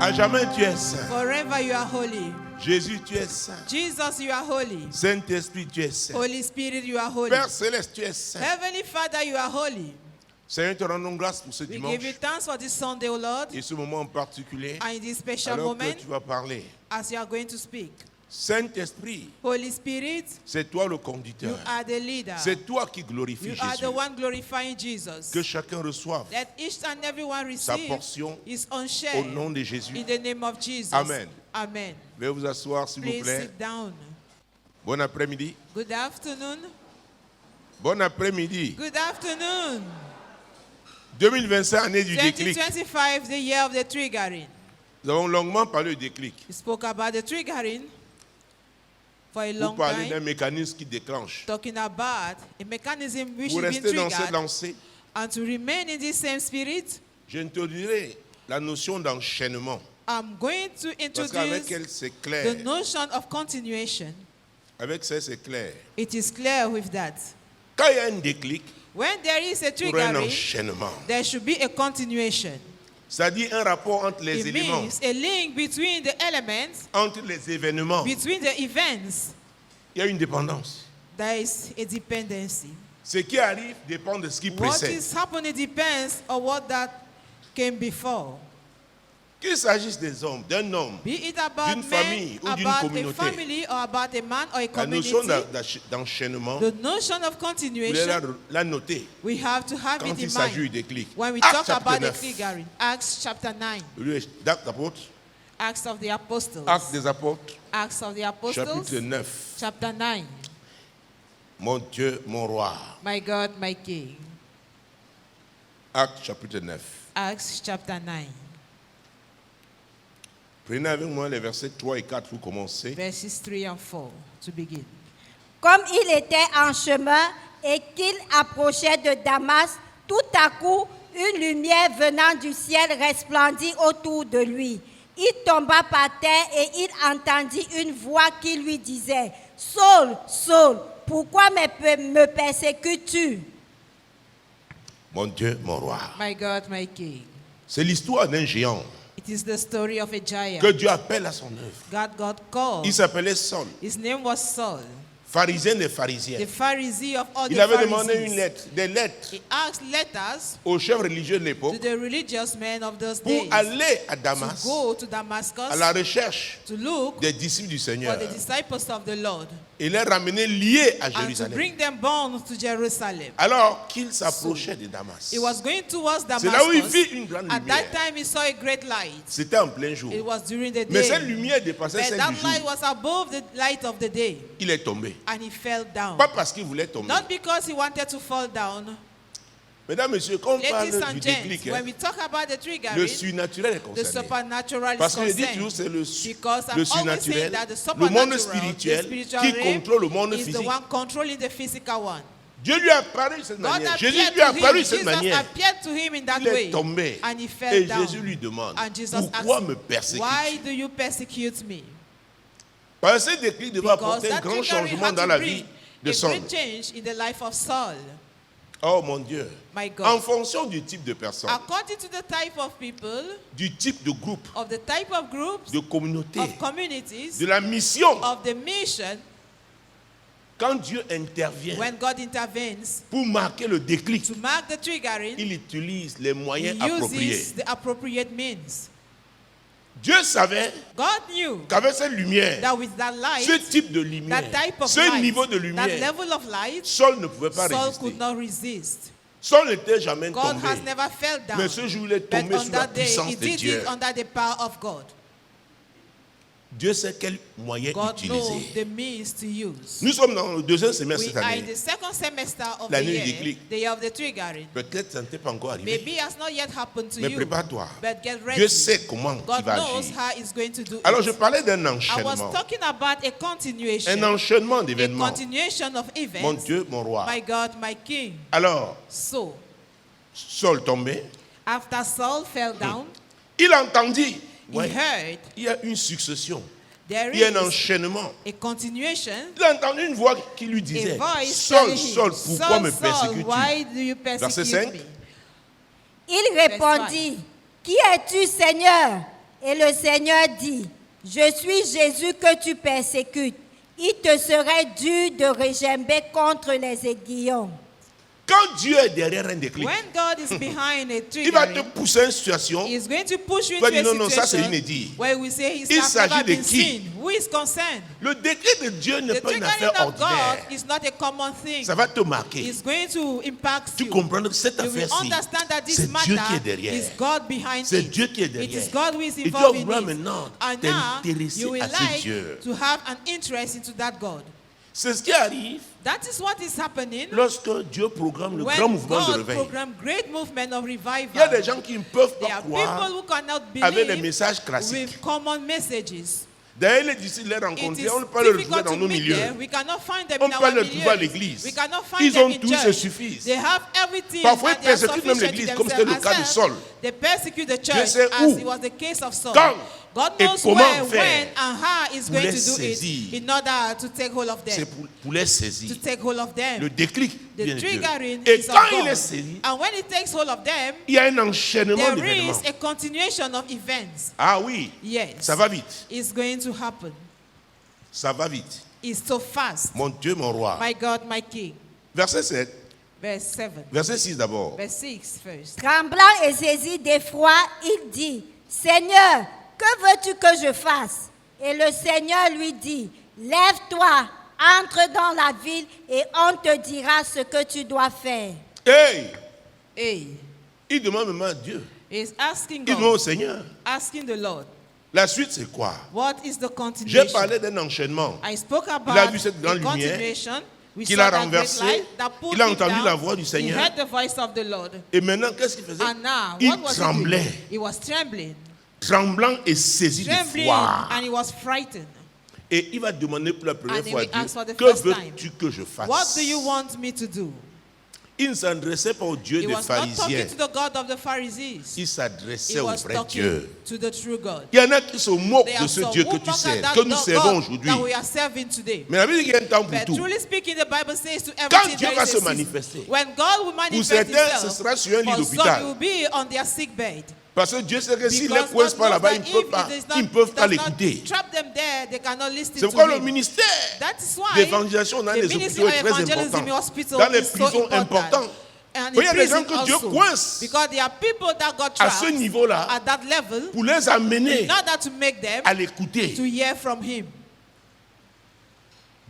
À jamais tu es saint. Forever you are holy. Jésus, tu es saint. Jesus, you are holy. Saint-Esprit, tu es saint. Holy Spirit, you are holy. Père Céleste, tu es saint. Heavenly Father, you are holy. Seigneur, te rendons grâce pour ce We dimanche give you thanks for this Sunday, O Lord, et ce moment en particulier, and in this special alors que moment, tu vas parler. as you are going to speak. Saint-Esprit, Holy Spirit, c'est toi le you conducteur. are the leader. C'est toi qui glorifie You are Jésus. the one glorifying Jesus. Que chacun reçoive Let each and everyone sa receive portion his own au share nom de Jésus. in the name of Jesus. Amen. Amen. Veuillez vous asseoir, s'il vous Please plaît. sit down. Bon après-midi. Good afternoon. Bon après-midi. Good afternoon. 2025, année du déclic. 2025, the year of the triggering. Nous avons longuement parlé du déclic. We spoke about the triggering for a Vous long parlez d'un time, mécanisme qui déclenche. talking about a mechanism which Vous has been restez dans cette triggered, lancée. and to remain in this same spirit, J'introduirai la notion d'enchaînement. I'm going to Parce qu'avec introduce elle, c'est the clair. notion of continuation. Avec ça, c'est clair. It is clear with that. Quand il y a un déclic, When there is a il y aura un triggering, enchaînement. there should be a continuation. C'est-à-dire un rapport entre les It éléments, means a link between the elements, entre les événements. between the events. Il y a une dépendance. There is a dependency. Ce qui arrive dépend de ce qui What précède. is happening depends on what that came before. Qu'il s'agisse des hommes, d'un homme, Be it about d'une famille men, ou d'une about a communauté. family, or about a man or a la community, notion d'enchaînement, the notion of vous devez continuation, la noter we have to have quand it il in s'agit du mind déclic. when we Actes talk chapitre about the 9. triggering. Acts chapter 9, Le livre d'Actes d'Apôtres, Acts of the Apostles, Actes des Apôtres, Acts of the chapitre Apostles, 9. chapter 9. Mon Dieu, mon roi. My God, my King. Actes chapitre 9. Acts chapter 9, Prenez avec moi les versets 3 et 4 pour commencer. verses 3 and 4 to begin. Comme il était en chemin et qu'il approchait de Damas, tout à coup, une lumière venant du ciel resplendit autour de lui. Il tomba par terre et il entendit une voix qui lui disait, « Saul, Saul, pourquoi me persécutes-tu » Mon Dieu, mon roi. My God, my King. C'est l'histoire d'un géant It is the story of a giant. que Dieu appelle à son œuvre. God called. Il s'appelait Saul, His name was Saul, pharisien des the pharisiens. Pharisee of all Il the avait demandé Pharisees. des lettres He asked letters aux chefs religieux de to l'époque the religious men of those pour days aller à to Damas go to Damascus à la recherche to look des disciples du for Seigneur the disciples of the Lord et les ramener liés à and to Jérusalem. bring them bound to Jerusalem. Alors qu'il s'approchait de Damas, He was going towards c'est là où il Damascus. vit une grande At lumière. that time, he saw a great light. C'était en plein jour. It was during the Mais cette day. lumière dépassait But celle that du light jour. was above the light of the day, Il est tombé. and he fell down. Pas parce qu'il voulait tomber. Not because he wanted to fall down. Mesdames, Messieurs, quand on parle Ladies and du gents, déclic, when we talk about the le triggering, surnaturel est the concerné. supernatural is Parce que je dis toujours, concerned. c'est Because I'm le always saying surnaturel, that the le supernatural, monde the spirituel spiritual qui realm, contrôle le monde is the physique. one controlling the physical one. Dieu lui a apparu de cette God manière. appeared Jésus lui to a apparu de him. cette Jesus manière. appeared to him in that Il est way, tombé. and he fell Et down. Jésus lui demande, And Jesus pourquoi asked me him, persécutes-tu? why do you persecute me? Parce que ce déclic devait Because apporter un that grand triggering changement had dans to la bring vie de a Saul. great change in the life of Saul. Oh mon Dieu. My En God. fonction du type de personne, According to the type of people, du type de groupe, of the type of groups, de communauté, of communities, de la mission, of the mission, quand Dieu intervient when God intervenes pour marquer le déclic, to mark the triggering, il utilise les he moyens appropriés. uses the appropriate means. Dieu savait God knew qu'avec cette lumière, that with that light, ce type de lumière, that type of ce light, niveau de that lumière, level of light, Saul ne pouvait pas Saul résister. could not resist. Saul n'était jamais God tombé. has never fell down. Mais ce jour, il est But tombé on sous la that day, he puissance de did Dieu. it under the power of God. Dieu sait quel moyen God knows utiliser. the means to use. Nous sommes dans le deuxième semestre We cette are in année. the second semester of the L'année du year, déclic. the year of the triggering. Peut-être ça ne t'est pas encore arrivé. Maybe it has not yet happened to Mais you. prépare-toi. But get ready. Dieu sait comment il God va knows agir. how he's going to do Alors je it. parlais d'un I was enchaînement. talking about a continuation. Un enchaînement A d'événements. continuation of Mon events. Dieu, mon roi. My God, my King. Alors, So, Saul tombé. after Saul fell down, Il entendit. he Ouais, heard il y a une succession. there Il y a un is enchaînement. a continuation. Il a entendu une voix qui lui A disait, voice Saul, telling him, Saul, pourquoi Saul, me Saul, persécutes-tu? why do you Verset persecute 5. me? Il répondit, « Qui es-tu, Seigneur » Et le Seigneur dit, je suis Jésus que tu persécutes. Il te serait dur de regimber contre les aiguillons. Quand Dieu est derrière un déclic, When God is behind a il va te triggering, pousser à une situation. He's going to push you Tu vas into dire, a non, ça c'est situation inédit. where we say Il it's s'agit never de been qui? seen. Who is concerned? Le décret de Dieu n'est The pas une triggering affaire of God ordinaire. is not a common thing. Ça va te marquer. It's going to impact Tu you. comprends que cette You will affaire-ci, understand that this c'est Dieu qui est matter derrière. is God behind C'est it. Dieu qui est It derrière. is God who is Et tu involved dois in vouloir it. maintenant And now t'intéresser you will à ce like Dieu. to have an interest into that God. C'est ce qui arrive That is what is happening lorsque Dieu programme le grand when mouvement de God réveil. program great movement of Il y a revival. des gens qui ne peuvent There pas are people croire who cannot avec des believe messages classiques. with common messages. D'ailleurs, les disciples les It rencontraient, is on ne peut pas les retrouver difficult dans to nos meet milieux. them. We cannot find them On in peut our pas les trouver à milieux. l'église. We cannot find Ils them ont in tout, church. se suffisent. They have everything. Parfois, and ils they are persécutent même sufficient l'église, to comme c'était le themselves. cas de As Saul. They persecute the Dieu church sait as où, it was the case of Saul. quand God et knows comment where, faire when, and how He's pour going les to do saisir. it in order to take hold of C'est them. pour les saisir. To take hold of them. Le déclic The vient de Dieu. triggering Et is quand of il God. est saisi, And when He takes hold of them, il y a un enchaînement there d'événements. is a continuation of events. Ah oui, Yes. ça va vite. It's going to happen. Ça va vite. It's so fast. Mon Dieu, mon roi. My God, my King. Verset 7, Verse 7. verset 6 d'abord. Verse 6 first. Tremblant et saisi d'effroi, il dit, Seigneur, que veux-tu que je fasse? Et le Seigneur lui dit, lève-toi, entre dans la ville et on te dira ce que tu dois faire. Hey, Hey, il demande même à Dieu. he's asking Il demande au God, Seigneur. asking the Lord, La suite, c'est quoi? what is the J'ai continuation? parlé d'un enchaînement. I spoke about Il a vu cette a grande lumière continuation. We qu'il saw a that great renversée. light that pulled Il a him entendu down. la voix du He Seigneur. heard the voice of the Lord. Et maintenant, qu'est-ce qu'il faisait? And now, Il what was he doing? tremblait, He was trembling, tremblant et saisi de trembling, foi. and he was frightened. Et il va demander pour la première And he fois à will ask for Dieu, the que first veux-tu que je fasse? What do you want me to do? Il ne s'adressait pas au Dieu He des was not pharisiens. talking to the God of the Pharisees. Il He s'adressait au was vrai talking Dieu. to the true God. Il y en a qui se moquent There de are ce some Dieu who que tu mock at sers, that que nous God servons aujourd'hui. that we are serving today. Mais la Bible dit qu'il y a un temps pour But tout. truly speaking, the Bible says to Quand everything Dieu there va is se a season. manifester, When God will pour manifest certains, ce Himself, sera sur un lit for some d'hôpital. will be on their sick bed. Parce que Dieu sait que s'ils ne les Because coincent God pas là-bas, knows ils that ne peuvent if pas, it is not- ils ne peuvent pas does not l'écouter. trap them there, they cannot listen C'est to pourquoi le Him. ministère That is why d'évangélisation dans the les ministry hôpitaux of est très evangelism in important. hospital Dans les is so prisons important. importantes. And Il y a in des gens prison que Dieu also. coince Because there are people that got à ce trapped niveau-là at that level pour les amener in order to make them à l'écouter. to hear from Him.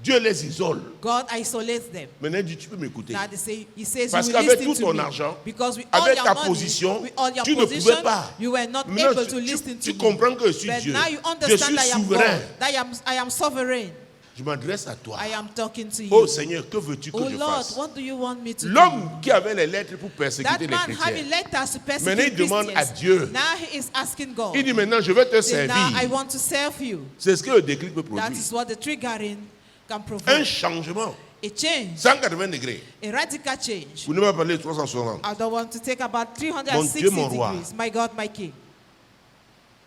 Dieu les isole. God isolates them. Maintenant, il dit, tu peux m'écouter. Now they say, He says, Parce you will qu'avec listen tout to ton me. argent, Because with all avec your ta money, position, with all your tu ne position, pouvais pas. you were not Maintenant, able to listen tu to comprends que je me. suis But Dieu. now you Je understand suis that I am souverain. God, that I am sovereign. Je m'adresse à toi. I am talking to you. Oh Seigneur, que veux-tu que Oh je Lord, fasse? what do you want me to do? L'homme qui avait les lettres pour That persécuter les man having chrétiens, letters to persecute maintenant il demande à Christians. Dieu. Now he is asking God. Il dit maintenant, je vais te Say, now I servir. want to serve you. C'est ce que le déclic peut That produire. is what the triggering can Un provoke. changement, A change, 180 degrés. a radical change. Vous ne m'avez pas parlé de 360. I don't want to take about Mon 360 Dieu, mon roi. degrees. My God, my King.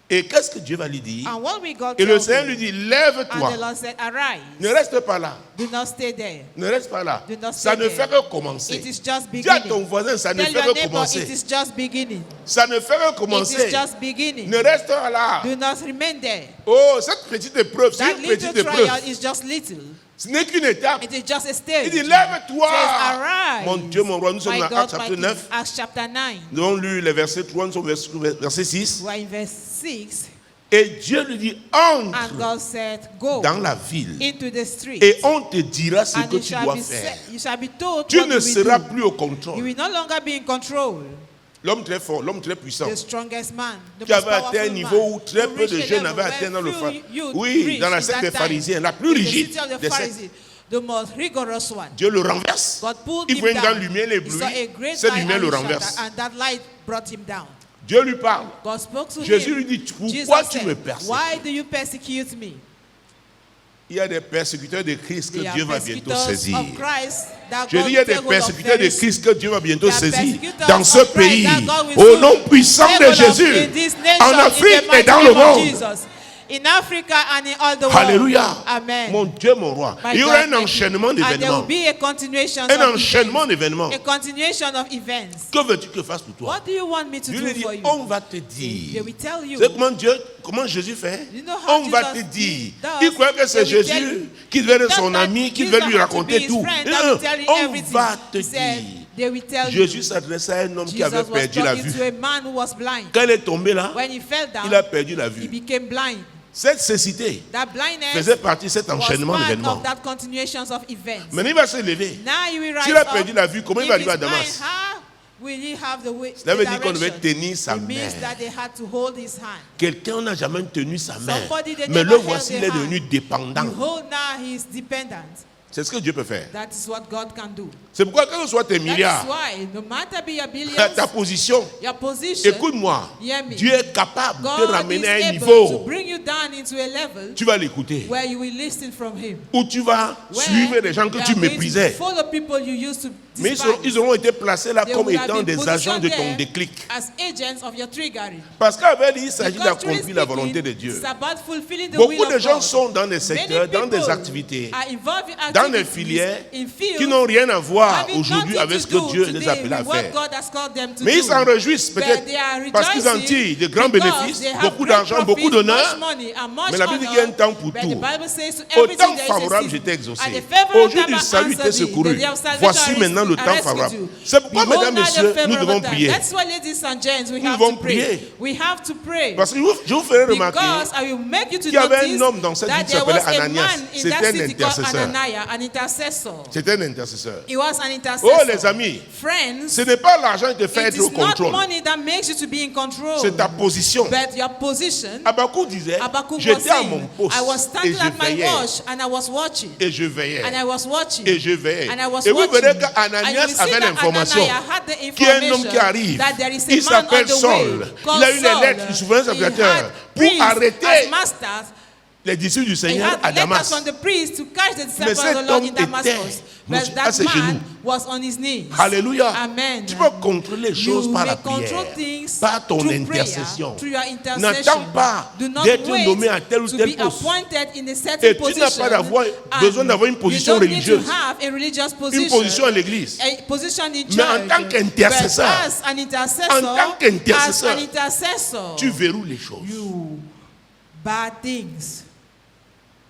Et qu'est-ce que Dieu va lui dire? And what we got Et le told Seigneur him, lui dit, and the lève-toi. Lord said, arise. Ne reste pas là. Do not stay there. Ne reste pas là. Do not Ça stay ne there. fait que commencer. It is just Dis à ton beginning. voisin, ça ne Tell fait your que neighbor, commencer. it is just beginning. Ça ne fait que It commencer. is just beginning. Ne reste pas là. Do not remain there. Oh, cette petite épreuve, c'est That une little petite trial épreuve. is just little. Ce n'est qu'une étape. It is just a Il stage. dit, lève-toi. Says, arise. Mon Dieu, mon roi, nous sommes My dans God, Actes my chapitre King. 9. Acts chapter 9. Nous avons lu les versets 3, nous sommes au verset 6. We are in verse 6. Et Dieu lui dit, And entre God said, go dans la ville into the street. et on te dira ce And que you tu shall, dois be faire. you shall be told Tu what ne you will seras do. plus au You contrôle. will no longer be in control. L'homme très fort, l'homme très puissant, The strongest man, the qui most avait atteint un powerful niveau man, où très who peu de reached a jeunes level avaient atteint dans le where few youth Oui, reached dans la in secte that des time. pharisiens, la plus In the rigide city of the des sectes. Pharisees, the most rigorous one. Dieu le renverse. God pulled Il him voit une down. grande lumière, He l'éblouit. saw a great Cette light lumière and le he shut renverse. that, and that light brought him down. Dieu lui parle. God spoke to Jésus him. lui dit, Jesus pourquoi tu said, me persécutes? why do you persecute me? Il y a des persécuteurs de Christ que There are Dieu va bientôt persecutors saisir. of Christ that Je God dis, il y a will des take hold of persécuteurs de very soon. Christ que Dieu va bientôt There are saisir persecutors dans ce of Christ pays. that God will Au soon nom puissant take de hold of Jésus, in this nation, en in the Afrique et mighty dans le name of monde. Jesus. In Africa and in all the world. Alléluia. Amen. Mon Dieu, mon roi. My Il y aura God, un my enchaînement King. And there will d'événements. be a continuation Un of enchaînement events. d'événements. A continuation of events. Que veux-tu que fasse pour toi? What do you want me to Dieu do lui dit, for you? on va te They dire. will tell you. Tu sais comment Jésus fait? You know how On va Jesus te dire. does. Il croit que c'est They will tell Jésus you. qui devait être He son thought ami, that qui devait Jesus lui had to be raconter his tout. friend, Non, that will tell you on everything. va te He said, dire. they will tell Jésus you. s'adressait à un homme qui Jesus avait was perdu la talking vue. to a man who was blind. Quand il est tombé là, When he fell down, il a perdu la he vue. became blind. Cette cécité That blindness faisait partie de cet was enchaînement part d'événements. of that continuations of events. Maintenant, il va se lever. Now he will rise S'il a up. perdu la vue, comment il If va arriver à he's blind, Damas? how will he have the way? Cela The veut dire qu'on devait direction? tenir sa It means main. that they had to hold his hand. Quelqu'un n'a jamais tenu sa main. Somebody they Mais never le held voici, their il est hand. devenu dépendant. Behold, now he is dependent. C'est ce que Dieu peut faire. That is what God can do. C'est pourquoi, quels que soient tes That milliards, is why, no matter be your billions, ta position, your position, écoute-moi, hear me. Dieu est capable de te God is ramener à un able to niveau. bring you down into a level Tu vas l'écouter. where you will listen from Him. Où tu vas Where suivre les gens que you tu are going to méprisais. follow people you used to Mais despise. ils auront été placés là They comme will have étant been des agents de ton positioned there déclic. as agents of your triggering. Parce qu'avec lui, il s'agit Because truly d'accomplir la volonté speaking, de Dieu. it's about fulfilling the Beaucoup will de of gens God. sont dans des secteurs, Many dans des people activités, are involved in dans des activities, filières in fields, qui n'ont rien à voir having aujourd'hui nothing avec to ce que do Dieu les today a appelés à with what faire. God has called them to Mais do. ils s'en réjouissent But peut-être they are parce qu'ils en rejoicing tirent de grands because bénéfices, they have beaucoup great d'argent, profit, beaucoup d'honneur. much money and much Mais la Bible dit qu'il y a un honor. temps pour But tout. the Bible says to Au everything temps there is a favorable, season. j'étais exaucé. At the favorable Au jour du time, salut, I t'es answered thee. secouru. The day of salvation Voici I maintenant le temps rescued favorable. you. C'est pourquoi, Behold, mesdames, now the messieurs, nous favorable devons time. prier. That's why, ladies and gents, we Nous have devons to pray. prier. We have to pray. Parce que je vous ferai remarquer Because I will make you to qu'il y avait un notice homme dans cette ville that qui there was s'appelait a Ananias. man in C'était that un city called intercesseur. Ananias, an intercessor. C'était un intercesseur. He was an intercessor. Oh, les amis, Friends, ce n'est pas l'argent qui te fait it être au is not contrôle. money that makes you to be in control. C'est ta position. But your position. Habakkuk disait, Habakkuk was j'étais à saying, mon poste I was et standing je at my veillais. watch and I was watching. Et je veillais. And I was watching. Et je veillais. And I was Et vous watching. verrez And you will qu'Ananias see avait that l'information Ananias had the qu'il y a un homme qui information arrive. that there is a Il man on s'appelle the way Saul. called Il a eu les Saul. lettres du souverain He sacrificateur had pour priests arrêter as masters. les disciples du He Seigneur had à letters Damas. from the priest to catch the Mais disciples of cet the Lord homme in Damascus. était But à that ses genoux. man was on his knees. Alléluia. Amen. Tu peux contrôler les choses You par may la control prière, things par ton through intercession. prayer, through your intercession. N'attends pas Do not d'être wait nommé à tel ou to tel be poste. appointed in a certain Et tu n'as position. pas besoin d'avoir une position You don't need religieuse, to have a religious position, une position à l'église. a position in church. Mais en tant qu'intercesseur, But as an intercessor, en tant qu'intercesseur, as an intercessor, tu verrouilles les choses. you bad things.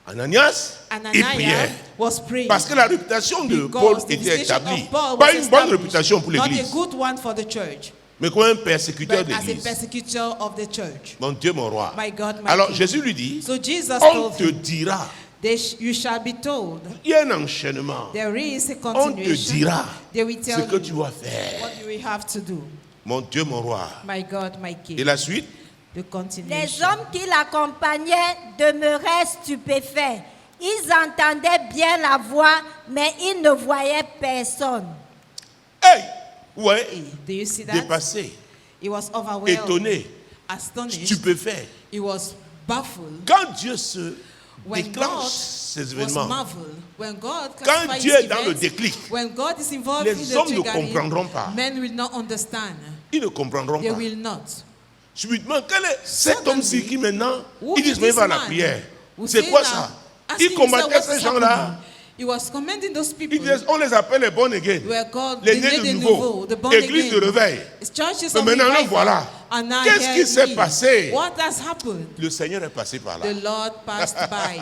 Ananias, il Ananias priait. was praying. Parce que la réputation de Paul Because the était reputation établie. of Paul Pas was une bonne established, réputation pour not a l'église, good one for the church, mais comme un persécuteur but as a d'église. persecutor of the church. Mon Dieu, mon roi. My God, my Alors King. Jésus lui dit, So Jesus on told te him, dira, you shall be told, il y a un enchaînement. there is a On te continuation. dira They will ce tell que you tu dois faire. what you will have to do. Mon Dieu, mon roi. My God, my King. Et la suite, The Les continuation. hommes qui l'accompagnaient demeuraient stupéfaits. Ils entendaient bien la voix, mais ils ne voyaient personne. hey, ouais, Do you see that? dépassé, He was overwhelmed, étonné, astonished. stupéfait. He was baffled. Quand Dieu se When déclenche God ces was événements, marveled. When God quand classifies Dieu est dans le events, déclic, when God is involved les in the hommes ne triggering, comprendront pas. men will not understand. ils ne comprendront They pas. will not. Subitement, quel est cet Suddenly, homme-ci qui maintenant, Who il dit, is mais il this va à la man prière. who C'est say quoi now, ça? asking Il combattait himself ces what's gens-là. happening? He was commending those people. Il disait, on les appelle les born again. Were called Les the nés nés de de nouveau. nouveau, the born Église de again. réveil. Churches Mais of maintenant, le revival. voilà. And now Qu'est-ce here qui s'est he is. passé? What has happened? Le Seigneur est passé par là. The Lord passed by.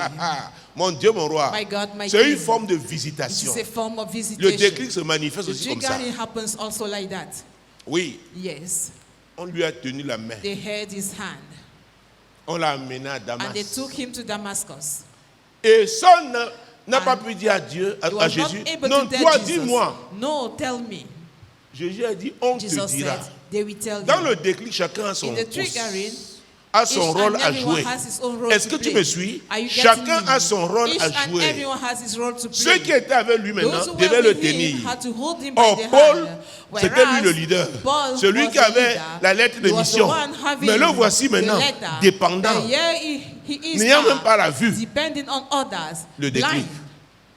Mon Dieu, mon roi. My God, my C'est une King. forme de This visitation. is a form of Le visitation. déclic se manifeste The aussi comme ça. triggering happens also like that. Oui, Yes. on lui a tenu la main. They held his hand On l'a amené à and they Damas. took him to Damascus. Et Saul n'a pas And pu dire à Dieu, He à was Jésus, not able non, to tell toi, Jesus, dis-moi. no, tell me. Jésus a dit, on te Jesus dira. said, they will tell Dans you. le déclic, chacun a son In the poste, triggering, a son each rôle and à everyone jouer. has his own role Est-ce to que tu play. me suis? Are you getting Chacun me? a son rôle Each à and jouer. everyone has his role to Ceux play. qui étaient avec lui maintenant Those who devaient were le with him tenir. had to hold him by Or the Paul, hand. c'était lui le Whereas leader. Paul Celui was qui the avait leader. la lettre de He was the mission. one having Mais le voici the maintenant, letter. dépendant. And here he is N'ayant now, même pas la vue. depending on others. Le déclic. Blind.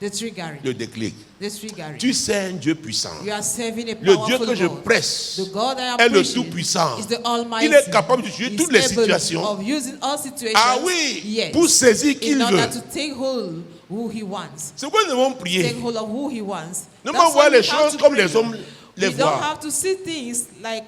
The triggering. le déclic. The triggering. Tu sais un Dieu puissant. You are serving a Le powerful Dieu que je God. presse The God I am est le preaching Tout-Puissant. is the Almighty. Il est capable d'utiliser He's toutes les able situations. of using all situations. Ah oui, yes, pour saisir qui il in order veut. to take hold who he wants. C'est pourquoi nous devons prier. Take hold of who he wants. Ne That's pas voir why les we have choses to comme pray. les hommes les We don't voient. have to see things like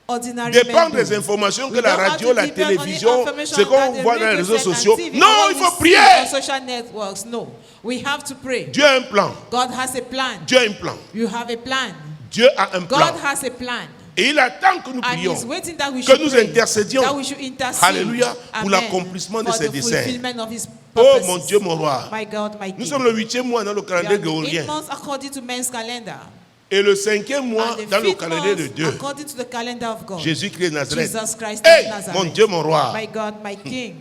ordinary Dépendre men des do. informations que We la don't have radio, to la depend on the télévision, information ce qu'on that the voit dans les radio réseaux said and sociaux. TV, Non, what il we faut see prier. on social networks. No, we have to pray. Dieu a un plan. God has a plan. Dieu a un plan. You have a plan. Dieu a un plan. God has a plan. Et il attend que nous And prions. he's waiting that we Que should nous pray, intercédions. that we should intercede. Alléluia. Pour Amen. l'accomplissement de For ses the desseins. fulfillment of his Oh purposes. mon Dieu, mon roi. My God, my Nous King. sommes le 8e mois dans le We calendrier are the 8 grégorien. months according to men's calendar. Et le 5e mois And the dans le 5th calendrier de month Dieu. according to the calendar of God. Jésus-Christ de Nazareth. Jesus Christ Hey, of Nazareth. mon Dieu, mon roi. My God, my King.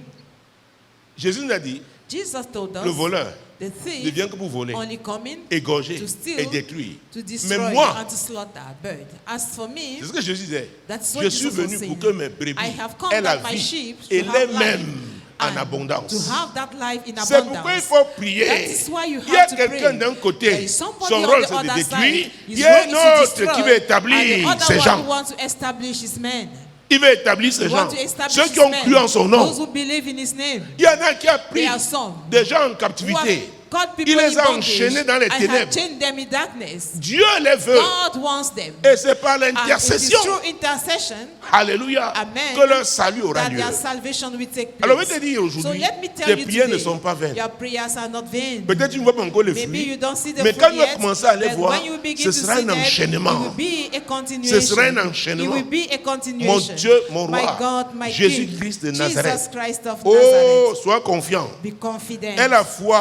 Jésus nous a dit, Jesus told us le voleur the ne thief vient que pour voler, only coming égorger to steal, et détruire. to Mais destroy, moi, and to slaughter a bird. As for me, c'est ce que Jésus disait. that's what Je suis Jesus was venu saying. pour que mes brebis I have come aient la that my vie sheep et should have les life mêmes en and abondance. to have that life in C'est pourquoi il abundance. faut That prier. is why you Il y a have to quelqu'un pray. d'un There côté, is somebody son on rôle the c'est de other détruire. side. Il His y a role un is to autre qui destroy, veut établir and the other ces one gens. who wants to establish his men. Il veut établir ces He gens. wants to establish Ceux his qui ont men. cru en son nom. Those who believe in his name. Il y en a qui a pris There are some des gens en who have captivité. got people Il les in a bondage enchaînés dans les and ténèbres. have chained them in darkness. Dieu les veut. God wants them. Et c'est par And it is l'intercession, through intercession alléluia, Amen. que leur salut aura that lieu. their salvation will take place. Alors, je vais te dire So aujourd'hui, let me tell tes you prières ne today, sont pas vaines. your prayers are not vain. Peut-être tu ne vois pas encore les Maybe you fruits, don't see the mais fruit quand tu vas yet, commencer à les but voir, when you begin ce to sera see un them, enchaînement. it will be a continuation. Ce sera un It enchaînement. will be a Mon continuation. Dieu, mon My roi, God, my Jésus-Christ de King, Nazareth. Jesus Christ of Oh, Nazareth. sois confiant. Be confident. Aie la foi.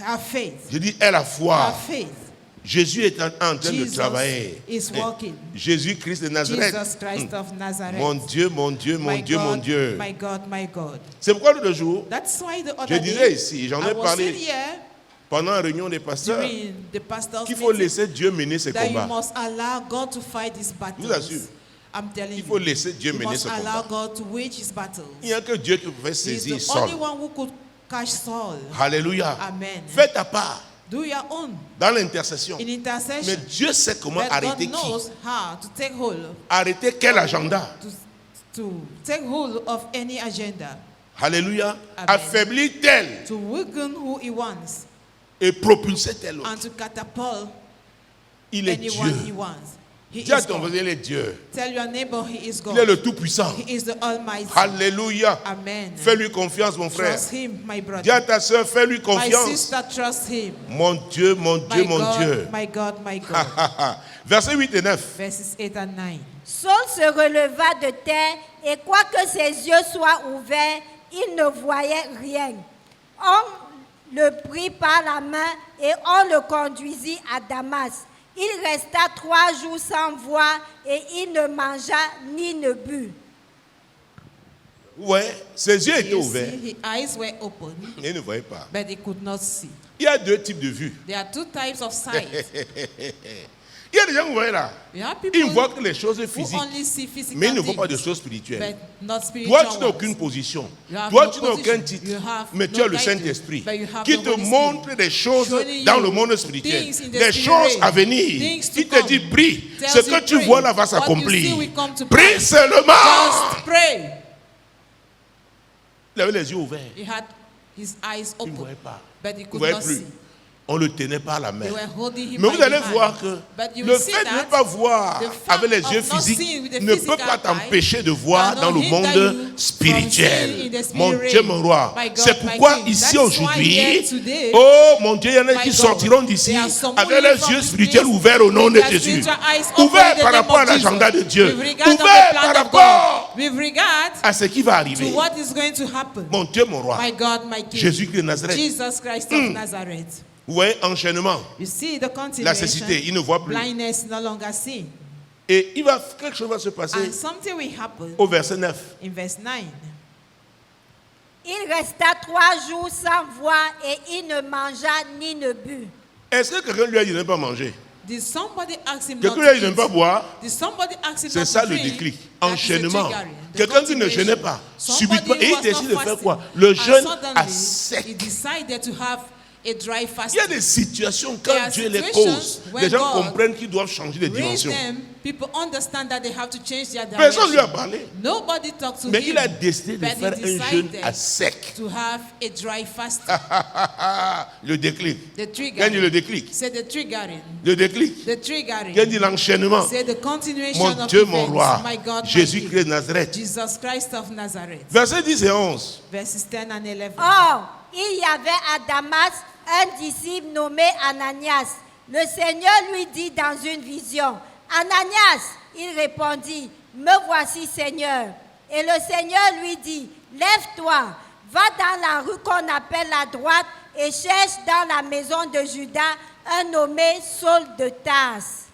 Have faith. Je dis, aie la foi. Have faith. Jésus est en train de Jesus travailler. is working. Jésus-Christ de Nazareth. Jesus Christ of Nazareth. Mon Dieu, mon Dieu, mon My Dieu, God, mon Dieu. My God, my God. C'est pourquoi l'autre jour, That's why the je other disais day, ici, j'en I ai was parlé saying here pendant la réunion des pasteurs, during the pastor's qu'il faut meeting laisser Dieu mener ses that you combats. must allow God to fight his Je vous battles. assure. I'm telling Il faut you. laisser Dieu You mener must ses allow combats. God to wage his battles. Il n'y a que Dieu qui pouvait He's saisir the Saul. only one who could catch Saul. Alléluia. Amen. Fais ta part Do your own dans l'intercession. in Mais intercession. Dieu sait comment But God arrêter qui. knows how to take hold Arrêter quel agenda. to take hold of any agenda, Alléluia. Amen. Affaiblir tel to weaken who he wants, et propulser tel autre. and to catapult Il est anyone he Dieu. wants. He Dis à is ton God. voisin, il est Dieu. Tell your neighbor he is Il est God. le Tout-Puissant. He is the Almighty. Alléluia. Amen. Fais-lui confiance, mon frère. Trust him, my Dis brother. à ta soeur, fais-lui My confiance. sister, trust him. Mon Dieu, mon Dieu, My mon God, Dieu. my God, my God. Versets 8 et 9. Verses 8 and 9. Saul se releva de terre et quoique ses yeux soient ouverts, il ne voyait rien. On le prit par la main et on le conduisit à Damas. Il resta 3 jours sans voir et il ne mangea ni ne but. Ouais, ses yeux étaient You ouverts, see, his eyes were open, mais il ne voyait pas. but he could not see. Il y a deux types de vues. There are two types of sight. Il y a des gens, vous voyez là, You have ils people voient que les choses who physiques, only see physical mais ils ne voient pas de things, choses spirituelles. but not spiritual Toi, tu n'as ones. aucune position. You have Toi, no tu n'as aucun position. titre. You have Mais tu no as le title, Saint-Esprit but you have qui the te Holy montre des choses Showing dans you le monde spirituel. things in the Des spirit choses à realm, venir. things to Il te come. dit, prie. Tells Ce you que tu pray. vois là va What you see s'accomplir. will come to Prie pass. seulement. Just pray. Il avait les yeux ouverts. He had his eyes Il ne open, voyait pas. but he Il ne could voyait not plus. see. On le tenait par la main. They were holding him Mais by vous allez the hand. voir que But you le will see fait de ne that pas voir the fact avec les of yeux not physiques seeing with the ne peut physical pas t'empêcher de voir cannot dans le hinder monde you from spirituel. seeing in the spirit Mon Dieu, mon roi. realm. My God, C'est my pourquoi King. ici That is why aujourd'hui, here today, oh mon Dieu, il y en a my qui God, sortiront d'ici there are some avec who les leave from yeux this spirituels place ouverts au nom with de their Jésus. spiritual eyes open Ouverts in the par name rapport à of Jesus. l'agenda de Dieu. With regard to the Ouverts plan par of rapport God. With regard à ce qui va to arriver. what is going to happen. Mon Dieu, mon roi. My God, my King. Jésus-Christ de Nazareth. Jesus Christ of Nazareth. Vous voyez, enchaînement. You see the continuation. La cécité, il ne voit plus. Blindness no longer seen. Et quelque chose va se passer And something will happen au verset 9. in verse 9. Il resta 3 jours sans voir et il ne mangea ni ne but. Est-ce que quelqu'un lui a dit de ne pas manger? Did somebody ask him not Quelqu'un lui a dit to de ne pas eat? boire? Did somebody ask him C'est not ça to le drink? déclic. That is the Enchaînement. triggering, the Quelqu'un qui ne continuation. jeûnait pas, Somebody subitement, et who il was décide not de faire fasting, quoi? Le and jeûne suddenly à sec. He decided to have a dry Il y a fasting. des situations, There quand are Dieu les situations cause, when les gens God comprennent qu'ils doivent changer de Raise dimension. them, people understand that they have to change their Personne ne lui a direction. parlé. Nobody talked to Mais him, il a décidé de but faire he un jeûne decided à sec. to have a dry fasting. Le déclic. The Quand il dit le triggering. déclic. Say the triggering. Le déclic. The Quand il triggering. dit l'enchaînement. Say the continuation Mon of Dieu, mon events. roi, My God, my Jésus-Christ King. de Nazareth. Jesus Christ of Nazareth. Versets 10 et 11. Verses 10 and 11. Or, il y avait à Damas un disciple nommé Ananias. Le Seigneur lui dit dans une vision, Ananias, il répondit, me voici Seigneur. Et le Seigneur lui dit, lève-toi, va dans la rue qu'on appelle la droite et cherche dans la maison de Judas un nommé Saul de Tarse.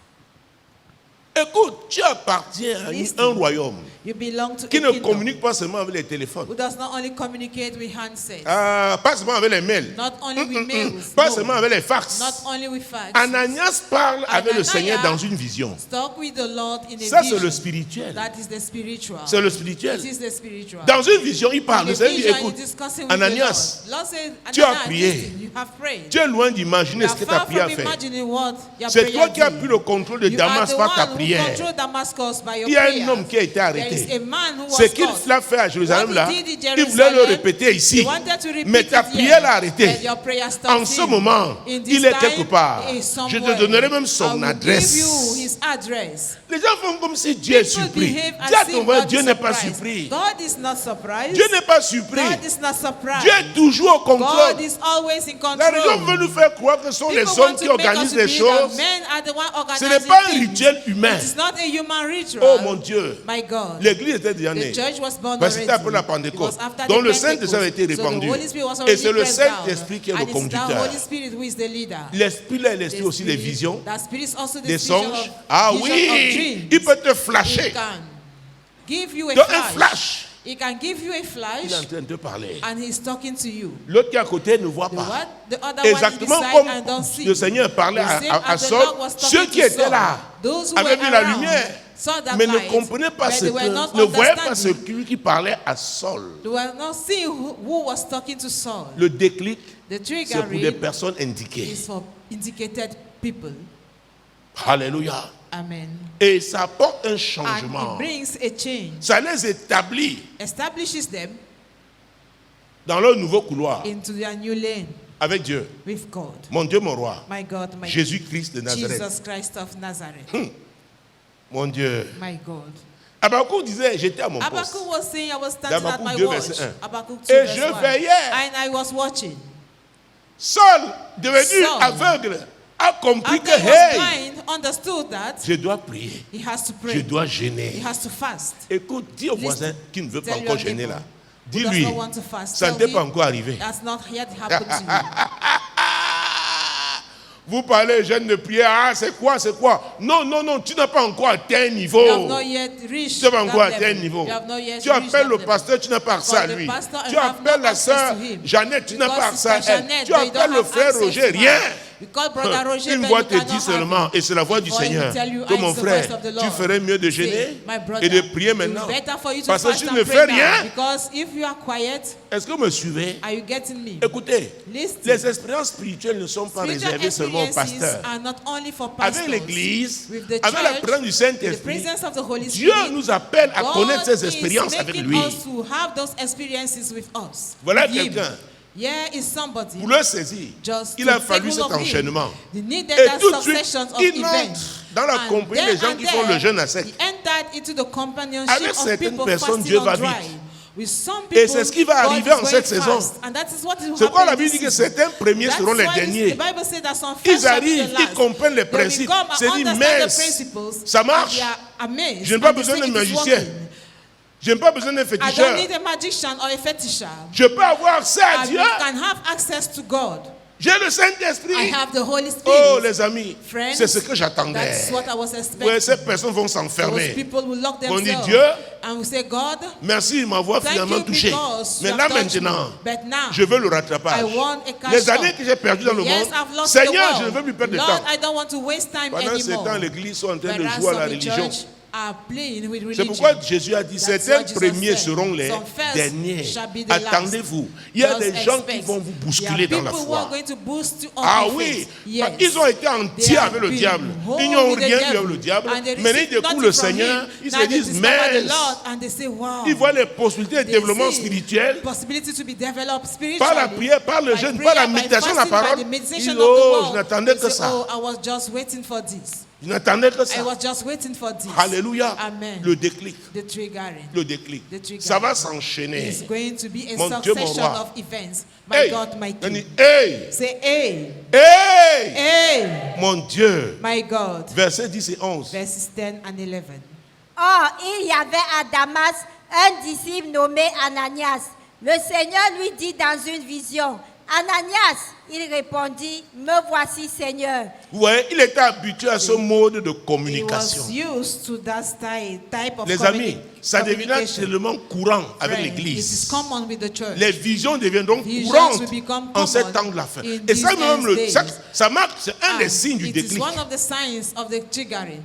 Écoute, tu appartiens à Listen. un royaume You belong to qui a ne kingdom communique pas seulement avec les téléphones. who does not only communicate with handsets, Pas seulement avec les mails. not only with mails, Pas no, seulement avec les fax. not only with fax. Ananias parle avec le Ananias Seigneur dans une vision. Talk with the Lord in a Ça, c'est vision. le spirituel. That is the spiritual. C'est le spirituel. It is the spiritual. Dans une vision, il parle. In Le the Seigneur dit, vision, écoute, you're discussing with Ananias, the Lord. Lord said, tu as Ananias, prié. listen, you have prayed. tu es loin d'imaginer You ce are que ta far prière from fait. imagining what your C'est prayer toi qui as did. pris le contrôle de You are Damas the par ta one who prière. control Damascus by your Il y a prayer. un homme qui a été There arrêté. is a man who Ce was qu'il caught. a fait à Jérusalem What là, he did in il voulait le Jerusalem, répéter ici. he wanted to repeat Mais ta it prière here, l'a arrêté. but your prayer stopped En ce him. moment, In this il est time, quelque part. he is Je te somewhere. donnerai même I son will adresse. give you his address. Les gens font comme si Dieu est People surpris. behave as Dis à if ton voisin, God Dieu is n'est pas surprised. surpris. God is not surprised. Dieu n'est pas surpris. God is not surprised. Dieu est toujours au God contrôle. is always in La religion control. veut nous faire croire que ce sont les People hommes want qui to make us organisent les believe that choses. men are the one Ce organizing n'est pas un things. rituel humain. It's not a human ritual. Oh mon Dieu. My God. L'église était déjà née. The church was born Parce que c'était already. après la It Pentecôte. was after Donc the le Saint-Esprit a été Pentecost. So the répandu. Holy Spirit was Et already c'est le pressed down. Saint-Esprit qui est le And it's the conducteur. Holy Spirit who is the leader. L'Esprit là est l'esprit The aussi des Spirit- visions, That Spirit is also the des vision songes. of- Ah vision of oui, dreams. il peut te He flasher. can give you a Donc un flash. flash. He can give you a Il est en flash train de te parler. and he's talking to you. L'autre qui est à côté ne voit The, pas. what? The other Exactement one is comme beside and don't see. le Seigneur parlait The same à as the Saul, Lord was talking ceux qui to étaient Saul. là Those who avaient were vu la around lumière, saw that mais ne light, comprenaient pas but ce they were not que, ne voyaient pas ce understanding. qui parlait à Saul. They were not seeing who was talking to Saul. Le déclic, The c'est pour des triggering personnes indiquées. is for indicated people. Alléluia. Amen. Et ça apporte un And changement. it brings a change. Ça les établit Establishes them dans leur nouveau couloir into their new lane avec Dieu. with God. Mon Dieu, mon roi. My God, my Jésus-Christ de Nazareth. Jesus Christ of Nazareth. Mon Dieu. My God. Habakkuk disait, j'étais à mon poste. Habakkuk was saying, I was standing at Habakkuk my 2, watch. verset 1. Habakkuk 2, Et verse je 1. veillais. And I was watching. Saul, devenu Saul, aveugle, a compris que, After he was hey, blind, understood that je dois prier. he has to Je pray. dois He gêner. has to fast. Écoute, dis au Listen. voisin qui ne veut pas Tell encore your gêner neighbor là. who does Dis-lui, not want to fast. ça ne Tell t'est him pas encore arrivé. it has not yet happened to you. Vous parlez, jeunes de prière, ah, c'est quoi? Non, non, non, tu n'as pas encore atteint un You have niveau. not yet reached Tu n'as pas encore that atteint un level. niveau. You have not yet Tu reached appelles that le level. pasteur, tu n'as pas accès à Because the lui. pastor Tu have appelles no la access sœur to him. Jeannette, tu n'as Because pas accès à Sister elle. Jeannette, Tu they don't appelles le have frère access Roger, to rien. her. Because Brother Roger, Une but voix you te cannot dit have seulement, it. et c'est la voix du Before he Seigneur, tell you, que "I mon is the frère, voice of the tu Lord." ferais mieux de Say, gêner "My et brother, de prier it will maintenant. be better for you to Parce que fast si tu and ne pray fais now. rien, Because if you are quiet, est-ce que vous me suivez? are you getting me? Écoutez, Listen. les expériences spirituelles ne sont pas Spiritual réservées seulement aux experiences pasteurs. are not only for pastors. Avec l'Église, With the avec la church, présence du the Saint-Esprit, presence of the Holy Dieu Spirit, nous appelle à God connaître ces is expériences avec making lui. us to have those experiences with us. Voilà with him. quelqu'un. Here is somebody. Pour le saisir, Just il to a fallu take cet hold of him. enchaînement. He needed Et that tout de suite, succession of il events. entre dans la And compagnie then des gens and qui font le there, jeûne à sec. he entered into the companionship Avec of certaines people personnes, fasting Dieu on va dry. vite. With some Et people, c'est ce qui va God arriver is en going cette saison. fast. And that is what will C'est pourquoi happen la Bible this dit que season. certains premiers That's seront les why derniers. The Bible says that some first Ils shall be arrivent, the ils last. comprennent les They will principes. come and C'est dit, understand mais the principles, ça and marche. they are amazed, Je n'ai pas and they besoin say d'un it is magicien. working. Je n'ai pas besoin d'un I don't féticheur. need a magician or a fetisher. Je peux avoir accès à And Dieu. you can have access to God. J'ai le I Saint-Esprit. have the Holy Spirit. Oh, les amis, Friends, c'est ce que j'attendais. That's what I was Ouais, expecting. ces personnes vont Those s'enfermer. people will lock On dit themselves. Dieu, And we say, God, merci, il m'avoir thank finalement you touché. because Mais you là have touched maintenant, me. But now, je veux le rattrapage. I want a cash Les années up. que j'ai perdues dans le Yes, monde, I've lost Seigneur, the je ne veux plus world. perdre de Lord, temps. I don't want to waste time Pendant ce anymore. temps, l'église sont en train de Whereas jouer à la some in religion. church, are playing with C'est religion. pourquoi Jésus a dit, That's certains what Jesus premiers said. seront les Some first derniers. shall be the last. Attendez-vous. Il y a Just des gens qui expect. vont vous There bousculer are dans la people who are foi. going to boost you on Ah your oui, faith. Yes. ils ont été entiers They avec have le been diable. whole Ils n'ont with the rien vu devil. avec le diable. And they Mais ils receive découvrent nothing le from Seigneur. him. Ils Now se they disent, discover the mais Lord and they say, wow. ils voient les possibilités de They développement see spirituel. possibility to be developed spiritually. Par la prière, par le By jeûne, prayer, par la by méditation de la fasting, by parole. the meditation Ils disent, of the oh, word. je n'attendais They que say, ça. oh, I was just waiting for this. Je n'attendais que I ça. was just waiting for this. Alléluia. Amen. Le déclic. The triggering. Le déclic. The triggering. Ça va s'enchaîner. It's going to be a Mon Dieu, mon succession roi. of events. My Hey, God, my on dit, King. hey, Say, hey, hey, hey, mon Dieu. my God. Versets 10 et 11. Verses 10 and 11. Or, il y avait à Damas un disciple nommé Ananias. Le Seigneur lui dit dans une vision, Ananias, il répondit, me voici Seigneur. Vous voyez, il était habitué à ce mode de He communication. was used to that type of Les amis, ça devient communication. tellement courant avec Friend, it is l'Église. common with the church. Les visions deviendront Visions courantes will become en ces common temps de la fin. in Et ça these même, end days. ça marque, c'est un des And signes du it is déclic. one of the signs of the triggering.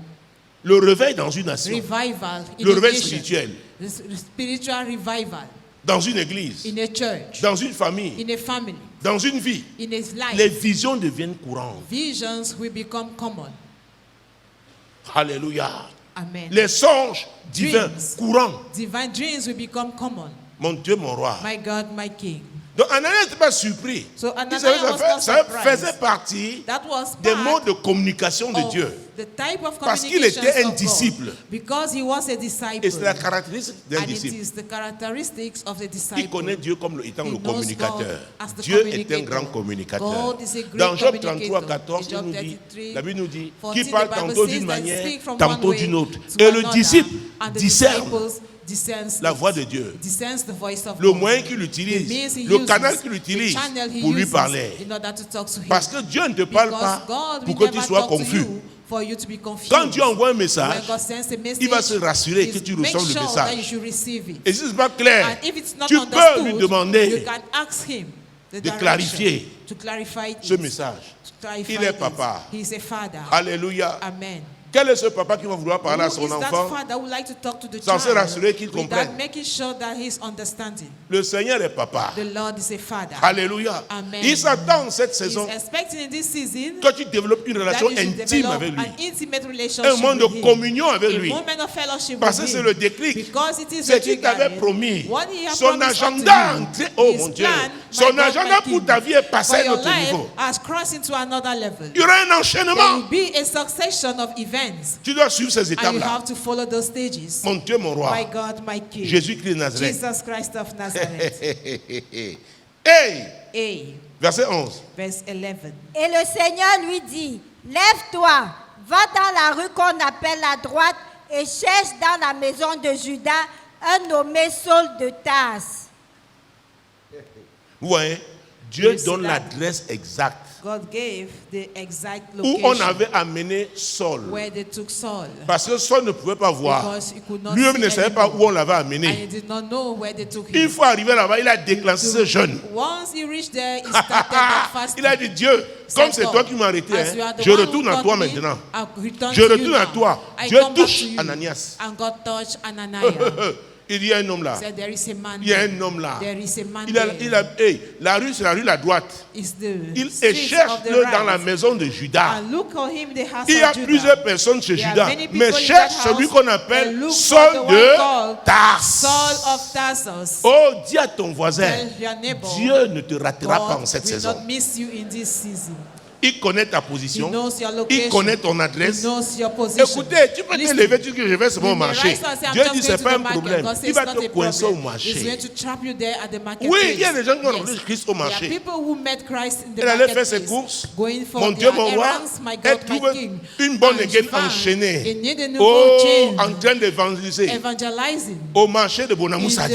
Le réveil dans une nation, Revival in le a réveil nation. spirituel, The spiritual revival dans une église, in a church, dans une famille, in a family, dans une vie. in his life. Les visions deviennent courantes. Visions will become common. Alléluia. Amen. Les songes divins, Dreams. courants. Divine dreams will become common. Mon Dieu, mon roi. My God, my King. Donc Ananias n'était pas surpris. So Il Ananias savait, was not ça surprised. faisait partie That was des part modes de communication de of Dieu. the type of Parce qu'il communications était un of God. disciple. Because he was a disciple. Et c'est la caractéristique d'un And it disciple. is the characteristics of the Il disciple. connaît Dieu comme étant He le knows communicateur. God as the Dieu est un communicator. grand communicateur. God is a great Dans Job communicator. 33, 14, In il Job nous dit, 33, la Bible nous dit, 14, qu'il parle the Bible tantôt says d'une that manière, speak from tantôt one way d'une autre. to Et le another, disciple and the discerne disciples discerns la it. voix de Dieu. Discerns the voice of Le God. moyen qu'il The means utilise, he le uses, canal qu'il the utilise channel he pour lui uses parler. in order to talk to him. Parce que Dieu ne te parle Because pas God pour will que tu never sois talk to confus. you for you to be confused. Quand Dieu envoie un message, When God sends a message, il va se rassurer que is tu make reçois le sure that you message. should receive it. Et si ce n'est pas clair, And if it's not tu peux lui understood, demander you can ask him the de direction clarifier to clarify ce it, message. to clarify Il est it. papa. He is a father. Alléluia. Amen. Quel est ce papa qui va vouloir parler à Who son is that enfant? father who would like to talk to the Sans se child rassurer qu'il without comprenne. making sure that he's understanding? Le Seigneur est papa. The Lord is a father. Alléluia. Amen. Il s'attend cette He's saison expecting in this season que tu développes une that relation you should intime develop avec lui. an intimate Un relationship moment de with him. communion avec A lui. moment of fellowship Parce que with c'est him. le déclic. Because it is C'est the qu'il t'avait triggering. promis. What he has Son promised unto agenda, you, oh his mon Dieu, plan, son my God, agenda my pour King, ta vie est passé for à your notre life niveau. has crossed into another level. Il y aura un There enchaînement. will be a succession of events, Tu dois suivre ces and you étapes-là. have to follow those stages. Mon Dieu, mon roi. My God, my King, Jésus-Christ de Nazareth. Jesus Christ of Nazareth. Hey, A, verset 11. verse 11. Et le Seigneur lui dit, lève-toi, va dans la rue qu'on appelle la droite et cherche dans la maison de Judas un nommé Saul de Tarse. Vous voyez, Dieu You see donne that? l'adresse exacte God gave the exact où on location avait amené Saul. where they took Saul. Parce que Saul ne pouvait pas voir. Because he could not Lui-même see ne savait pas anymore. où on l'avait And he amené. did not know where they took Une him. fois arrivé là-bas, il a déclenché ce jeûne. Once he reached there, he started that fasting. Il a dit, Dieu, comme c'est toi qui m'as arrêté, As you are the je one who retourne à taught toi me, maintenant. I'll return Je to you retourne à now. toi. I Dieu come back touche to you. Ananias. And God touched Ananias. Il y a un homme là. Said, there is a man Il y a there. un homme là. There is a man La rue, c'est la rue la droite. It's the Il street cherche of the dans la right. maison de Judas. And look for him, the house Il y a of Judah. plusieurs personnes chez There are Judas, many people mais in cherche that celui house qu'on and appelle look for Saul the one de called Tarse. Saul of Tarsus. Oh, dis à ton voisin, Tell your neighbor, Dieu ne te ratera pas en God cette will saison. not miss you in this season. Il connaît ta He position, knows your il location. connaît ton He adresse. knows your position. Écoutez, tu peux te Listen. lever, tu dis que je vais seulement You may marcher. rise and say, I'm Dieu just dit, going c'est to pas the un market. problème. God says, Il va it's te not a coincer au problem. He's marché. going to trap you there at the market. Oui, il y a des gens qui ont Yes. rencontré Christ au There are marché. people who met Christ in the Il allait faire ses marketplace, courses. going for Mon their Dieu, mon roi, errands, my elle God, my trouve King. une bonne And gaine found enchaînée. a nouveau Oh, chain, en train d'évangéliser evangelizing. au marché de Is Bonamoussadi.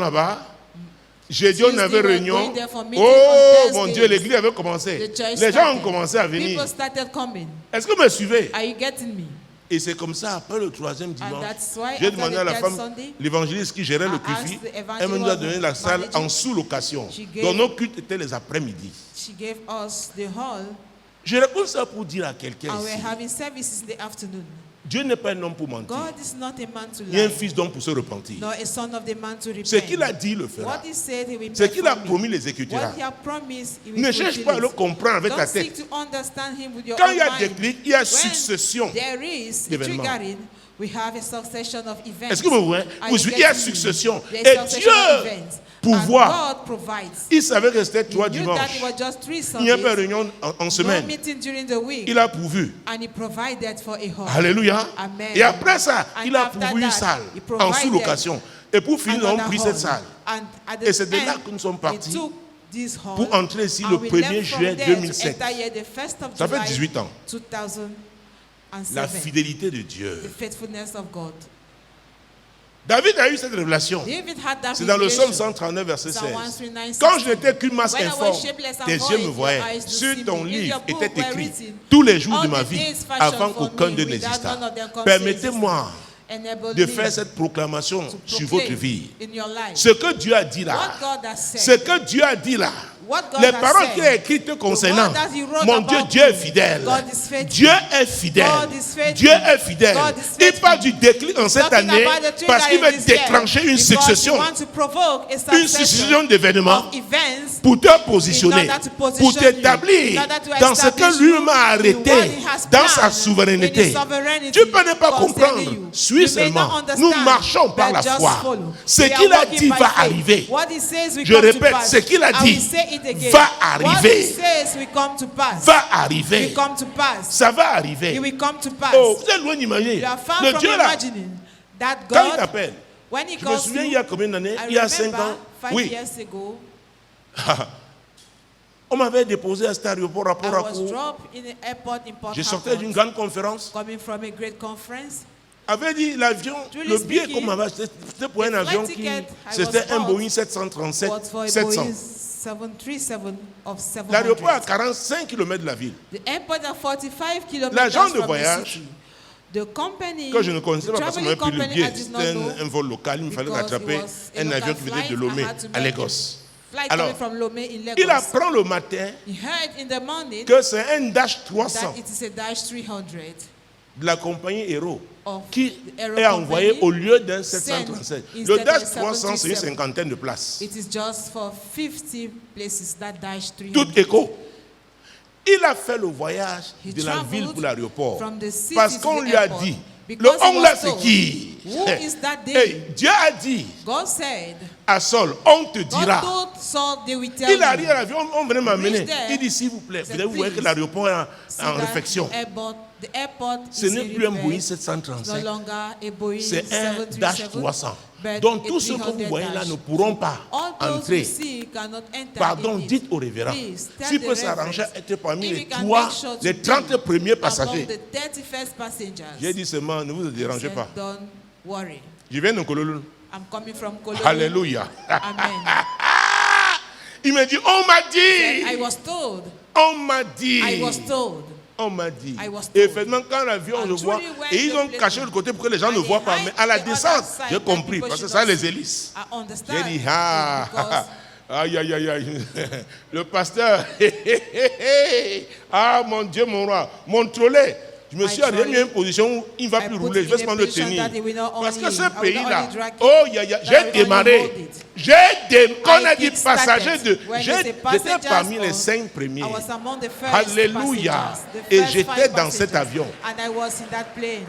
là-bas. Jeudi, on avait Tuesday, we're réunion. going there for meeting Oh on mon Thursday. Dieu, l'église avait commencé. The church Les gens ont started. commencé à venir. People started coming. Est-ce que vous me suivez? Are you getting me? Et c'est comme ça, après le troisième dimanche, that's why j'ai after demandé the à la third femme, Sunday, l'évangéliste qui gérait le I CUFI, asked the evangelist elle nous a donné la salle managing. en sous-location. She gave- Donc nos cultes étaient les après-midi. She gave us the hall, Je raconte ça pour dire à quelqu'un and we're ici, having services in the afternoon. Dieu n'est pas un homme pour mentir. God is not a man to Ni un lie, fils d'homme pour se repentir. nor a son of the man to Ce qu'il a repent. dit, il le fera. What he said, he will Ce qu'il a perform promis, it. l'exécutera. What he has promised, he will Ne cherche fulfill pas à le it. comprendre avec ta Don't tête. seek to understand him with your Quand own il y a mind. déclic, il y a When succession there is a d'événements. triggering, we have a succession of events. Est-ce que vous voyez? Are Vous you suivez, il y a getting me? succession. There is Et succession of Dieu, events. pouvoir. And God provides. Il savait que c'était He 3 knew that dimanches. it was just 3 Il n'y a pas de Sundays, réunion en no semaine. meeting during the week, Il a pourvu. and he provided for a hall. Alléluia. Amen. Et après ça, And il a after pourvu une that, salle he en provided sous-location. Et pour finir, nous avons Another pris hall. cette salle And at the Et c'est de là end, que nous sommes partis he took this hall, pour entrer ici and le we 1er left from juillet there to 2007. enter here the 1st of Ça fait July 18 ans. 2007. La fidélité de Dieu. The faithfulness of God. David a eu cette révélation. David had that C'est dans le psaume revelation. 139, verset 16. Psalm 139, Quand je n'étais qu'une masse When I was informe, shapeless and tes void, yeux me your voyaient. eyes do Sur see ton me. In livre your book était were écrit written tous les jours all de ma the vie days fashioned avant for qu'aucun me, d'eux without n'existât. none of them come to Permettez-moi Enable de me faire cette proclamation to sur votre proclaim vie. in your life. Ce que Dieu a dit là, What God has said. ce que Dieu a dit là, What God les has paroles said. qu'il a écrites te concernant, The word that he wrote mon Dieu, about Dieu est you. fidèle. God is faithful. Dieu est fidèle. God is faithful. Dieu est fidèle. God is Il faithful. parle du déclic en cette Talking année about the trigger parce qu'il in veut this year, déclencher une because succession, he wants to provoke a une succession succession d'événements of events pour te positionner, in order to pour position t'établir you, in order to dans ce establish que lui you m'a in arrêté what he has dans sa planned souveraineté. in his sovereignty Tu peux ne pas concerning comprendre, you. suis You may seulement. not understand, Nous marchons par but la just foi. follow. Ce We are qu'il a walking dit by va faith. arriver. What he says will Je come to répète, pass. ce qu'il a I dit will say it again. va What he arriver. says will come to pass. Va arriver. Will come to pass. Ça va arriver. It will come to pass. Oh, vous êtes loin d'imaginer. You are far Le from Dieu là, imagining that quand il God, t'appelle, when he je me calls souviens you, il y a combien d'années? I Il y a 5 remember ans. 5 Oui. years ago, On m'avait déposé à cet aéroport à I was Port-à-Court. dropped in the airport in Port Je sortais d'une Harcourt, grande conférence. coming from a great conference. Avait dit l'avion, Truly le billet speaking, qu'on m'avait, c'était pour un the avion flight qui, ticket I c'était was un bought Boeing 737, was for a 700. Boeing 737 of 700. L'aéroport à 45 km de la ville. The airport at 45 kilometers L'agent de from the voyage, city. The company, que je ne connaissais the pas parce qu'on m'avait traveling pris le company, I billet, did not c'était know un vol local, il me fallait because rattraper it was a un local avion qui venait de flight. Lomé I had to à make Lagos. a flight Alors, coming from Lomé in Lagos. il apprend le matin He heard in the morning que c'est un Dash 300 that it is a Dash 300 de la compagnie Hero of qui the Aero est envoyé company au lieu d'un sent 737. Le instead of Dash 300, c'est une 737. cinquantaine de places. It is just for 50 places, that Dash 300. Tout écho. Il a fait le voyage He de la traveled ville pour l'aéroport. from the city Parce to qu'on the lui a airport. dit, le Because he on là was c'est told, qui? who is that Hey, David? Dieu a dit God said, à Saul, on te God dira. told Saul they will tell Il arrive à you. l'avion, on venait m'amener. Reach there. Il dit s'il vous plaît, He vous said, avez vu que please, l'aéroport est See en that réfection. The airport Ce is n'est in plus un repair. Boeing It's no 737, longer a Boeing c'est un 737, Dash 300. but Donc a tous ceux que vous 300 voyez là Dash. ne pourront pas All those entrer. who see cannot enter Pardon, in it. dites au révérend. Please, tell S'il the peut s'arranger reverend, à être parmi if les he can trois, make sure to les be 30 premiers among passagers. the 31st passengers. J'ai dit seulement, ne vous He dérangez said, pas. Don't worry. Je viens de Kololo. I'm coming from Kololo. Alléluia. Amen. Il me dit, on m'a I dit. was told. On m'a dit. I was told. On m'a dit. I was told. Et effectivement, quand l'avion And le voit, truly when et ils the ont plane- caché le côté pour que les gens ne And voient they pas. hide Mais à la the other descente, side j'ai that compris, people parce que should ça, not les see. hélices. I understand. J'ai dit, ah, Because aïe, aïe, aïe, aïe. Le pasteur, ah, mon Dieu, mon roi, mon trollé. Je me suis arrivé à une position où il ne va I plus put rouler, je vais in a seulement le position tenir. that he will not Parce que only- ce I will not pays-là, only drag it, oh, that I j'ai will only démarré. hold it. Quand on a I dit kick passager started. de. When J'étais they say passengers parmi les on, 5 premiers. I was among the first Alléluia. passengers, the Et first j'étais 5 dans cet passengers. avion. And I was in that plane.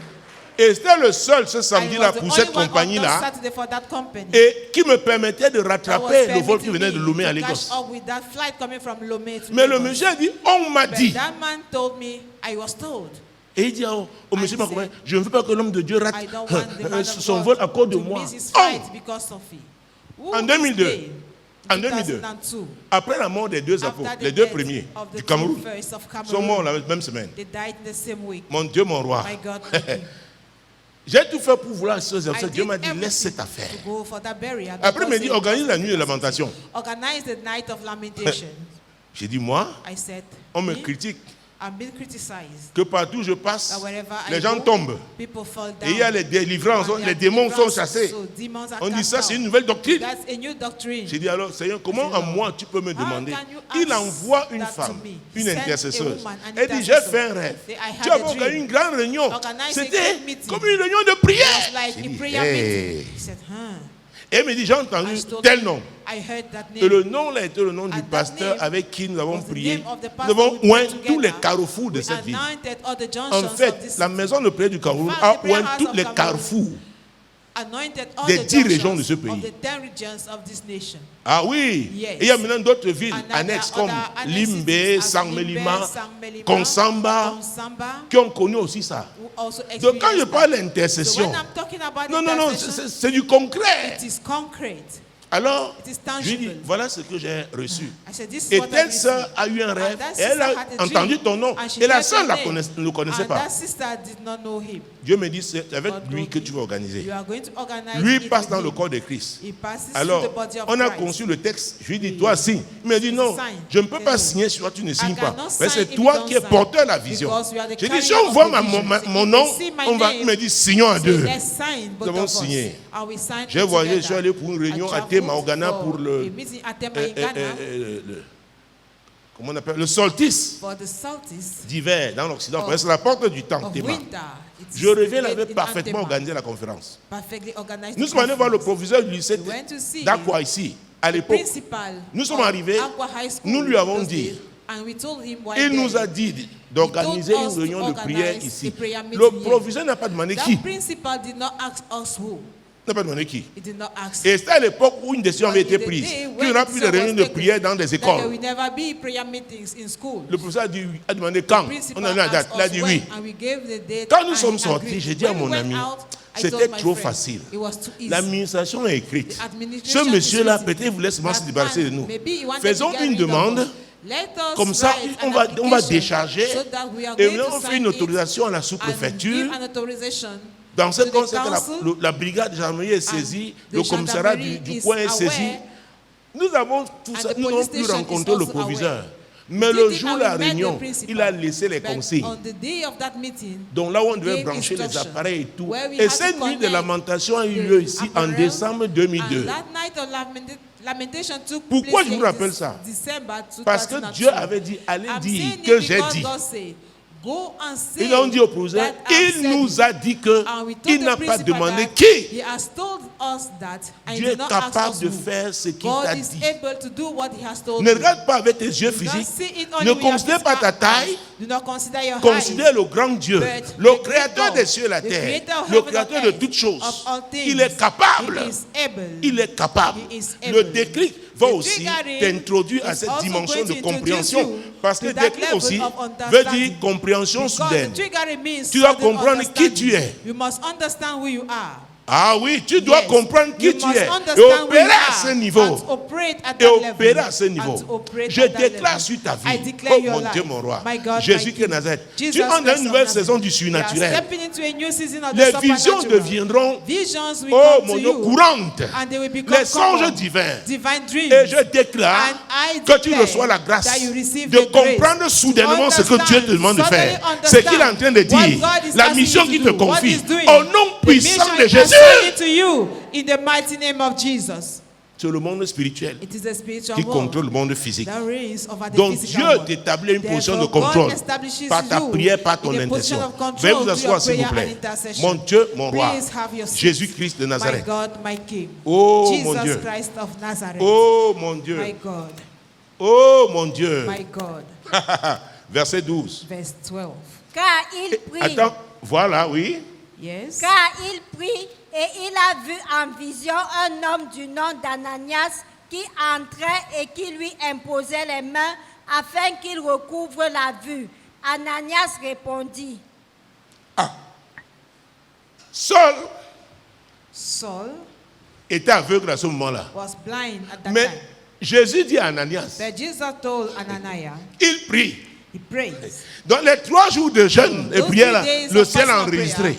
Et c'était le seul ce I samedi-là was the pour only cette one on compagnie-là. that Saturday for that company. Et qui me permettait de That was rattraper le vol qui permitting venait de me Lomé à to Lagos. catch up with that flight coming from Lomé to Mais le Lagos. monsieur a dit, on m'a But dit. that man told me, I was told. Et il dit au monsieur I Macoumé, said, je ne veux pas que l'homme de Dieu rate I don't want the man of son God vol à cause de to moi. miss his Oh! flight because of it. Who En is 2002. they? En 2002. 2002. Après la mort des deux apôtres, After the les deux death premiers of the du two Cameroun, first of sont morts Cameroon, la même semaine. they died the same week. Mon Dieu, mon roi. My God, thank you. J'ai tout fait pour vouloir ces I affaires. Dieu did m'a dit, laisse everything cette affaire. to go for that burial. Après, il m'a God dit, said, organise la nuit de lamentation. Organize the night of lamentation. J'ai dit, moi, I said, on me me? critique. I'm being criticized. que partout je passe, That wherever les I gens go, tombent. people fall Et down. il y a les délivrances, And there les are démons sont deliverances, chassés. so demons are On dit cast ça, c'est out. une nouvelle doctrine. That's a new doctrine. J'ai dit alors, Seigneur, comment I à said, Lord, moi tu peux me demander? can you Il ask envoie une that to femme, me? une Send a intercesseuse. woman, an Elle dit, j'ai intercessor. fait un rêve. Say, I had Tu a as dream. organisé une grande réunion. Organize a C'était great meeting. comme une réunion de It prière. was like J'ai a dit, prayer hey. meeting. He said, Et elle me dit, j'ai entendu I told tel him, nom. I heard that Et name. le nom là était le nom du And that pasteur name avec qui nous avons was the prié. name of the Nous pastor avons we prayed oint together. tous les carrefours de We cette ville. anointed all the En junctions of fait, this la maison de prière du Cameroun fact, a the prayer oint house tous of les Cameroun carrefours. anointed all des the 10 régions de ce junctions pays. of the 10 regions of this nation. Ah oui. Yes. Et il y a maintenant d'autres villes And there annexes are comme other annexes Limbe, as Sangmelima, Limbe, Sangmelima, Konsamba, Konsamba, qui ont connu aussi ça. who also Donc quand je experienced parle that. d'intercession, So when I'm talking about non, intercession, c'est du concret. it is concrete. Alors, It is je lui dis, tangible. voilà ce que j'ai reçu. I said, this is Et what I telle received. sœur a eu un rêve, And that et elle sister a had a entendu dream, ton nom, and she et la heard sœur your ne name. le connaissait And pas. that sister did not know him. Dieu me dit, c'est avec God lui told que me, tu vas organiser. You are going to organize Lui it passe with dans him. le corps de Christ. He passes Alors, through the body of on a Christ. conçu le texte, je lui dis, toi signe. Il me dit, non, Sign. je ne peux pas No. signer sur toi, tu ne signes I pas. cannot Mais sign c'est if toi you qui es don't porteur de la sign. vision. Because you are the J'ai dit, carrier si on of voit the vision. mon If nom, they see my on va, name, il me dit, signons à say, deux. let's sign, both Nous avons of us. signé. And we signed J'ai it voyagé, je together. suis allé pour une réunion I à traveled Temaogana for pour le, a meeting at Temaogana comment on appelle, le solstice for the solstice d'hiver dans l'Occident. of- C'est la porte du temps, of Tema. winter. It is Je reviens, il late avait in parfaitement Antema. organisé la conférence. Perfectly organized Nous sommes allés voir le conference. proviseur du lycée We went to see d'Aqua ici, à the l'époque. principal Nous sommes of arrivés, Aqua High School nous lui avons those dit, days, and we told him one il day, nous a dit d'organiser He told une us to réunion de prière organize ici. a prayer meeting Le here. proviseur n'a pas demandé that qui. principal did not ask us who. N'a pas demandé qui. He did not ask. Et c'était à l'époque où une décision avait But in été the prise. day Qu'il when n'y aura plus de decision was réunions de taken, prière dans des that there écoles. will never be prayer meetings in school. Le professeur a demandé quand. On Principal a donné la date. asked Il a us dit when, oui. and we gave the date, Quand nous and sommes he sortis, agreed. j'ai dit à When we mon went ami, out, I c'était told my trop friend, facile. it was too easy. L'administration est écrite. The administration Ce monsieur-là, is peut-être, written. voulait seulement se That débarrasser de man, nous. maybe he wanted Faisons to get une rid of demande. us. Let us Comme ça, write on an va application décharger. so that we are Et going là, to on fait sign une it autorisation à la and sous-préfecture. give an authorization. Dans ce to the cas, c'est council, que la brigade de gendarmerie est saisie, the le commissariat gendarmerie du is coin est saisi. aware, Nous avons tout and ça, the nous avons police pu station rencontrer is le also proviseur. aware. Mais We le did it jour and de la we met the réunion, principal. il a laissé les But consignes. on the day of that meeting, Donc là où on devait gave brancher les instruction, appareils et tout. where we Et had to cette nuit de connect lamentation a eu the lieu ici en apparel, décembre 2002. and that night of lamentation took Pourquoi place je vous in rappelle ça? December 2002. Parce que Dieu avait dit, allez I'm dire saying que it j'ai because dit. God said, go and say Ils ont dit au proviseur, that I've il said nous it. a dit que And we told il the n'a pas principal demandé that qui. He has told us that, and Dieu he est did not ask capable us de who. faire ce qu'il God t'a is dit. able to do what He has told Ne you. regarde pas avec tes yeux Do not physiques. see it only Ne with your considère pas ta physical taille. eyes. Do not consider your Considère height. le grand Dieu, But le the créateur creator, des cieux et la the terre, creator of le heaven and créateur de earth, toutes choses. of all things. Il est capable. He is able. Il est capable. He is Le able. déclic va The aussi triggering t'introduire à is cette also dimension going de to introduce compréhension. you Parce que to that déclic level aussi of veut understanding. dire compréhension Because soudaine. the triggering means Tu dois sudden comprendre qui tu es. understanding. You must understand who you are. Ah oui, tu dois Yes. comprendre qui You tu must es et understand who you opérer à are ce niveau. and operate at Et that opérer level. à ce niveau. And to operate Je at that déclare level. sur ta I vie, declare oh your mon life. Dieu, mon roi, My God, Jésus my qui est King. Nazareth. Jesus Tu entres dans Christ une of nouvelle Nazareth. saison du We are surnaturel. stepping into a new season of the Les visions supernatural. deviendront, Visions will oh come mon to Dieu, you, courantes. and they will become Les songes common. divins. Divine dreams. Et je déclare And I que tu declare reçois la grâce that you receive de the grace comprendre soudainement ce que Dieu te demande de faire. suddenly Ce qu'il est en train de understand dire. what God is La asking mission you qu'il to te do, what confie. He's doing. Au nom The puissant mission de is Jésus. assigned to you in the mighty name of Jesus. C'est le monde spirituel It is the spiritual qui world contrôle le monde physique. that reigns over the Donc physical Dieu world. t'établit une position de Therefore, God contrôle establishes par ta you prière, par ton in a position intention. of control Veuillez vous through asseoir your s'il vous prayer plaît. and intercession. Mon Dieu, mon roi, Please have your seat. Jésus-Christ de My Nazareth. God, my King. Oh mon Jesus Dieu. Christ of Nazareth. Oh mon Dieu. My God, Oh mon Dieu. my God. Verset 12. Verse 12. Car il prie. Attends, voilà, oui. Yes. Car il prie et il a vu en vision un homme du nom d'Ananias qui entrait et qui lui imposait les mains afin qu'il recouvre la vue. Ananias répondit. Saul était aveugle à ce moment-là. was blind at that Mais time. Jésus dit à Ananias, But Jesus told Ananias, il prie. he prays. Dans les 3 jours de jeûne et Those prière, 3 days le of ciel a personal enregistré. prayer,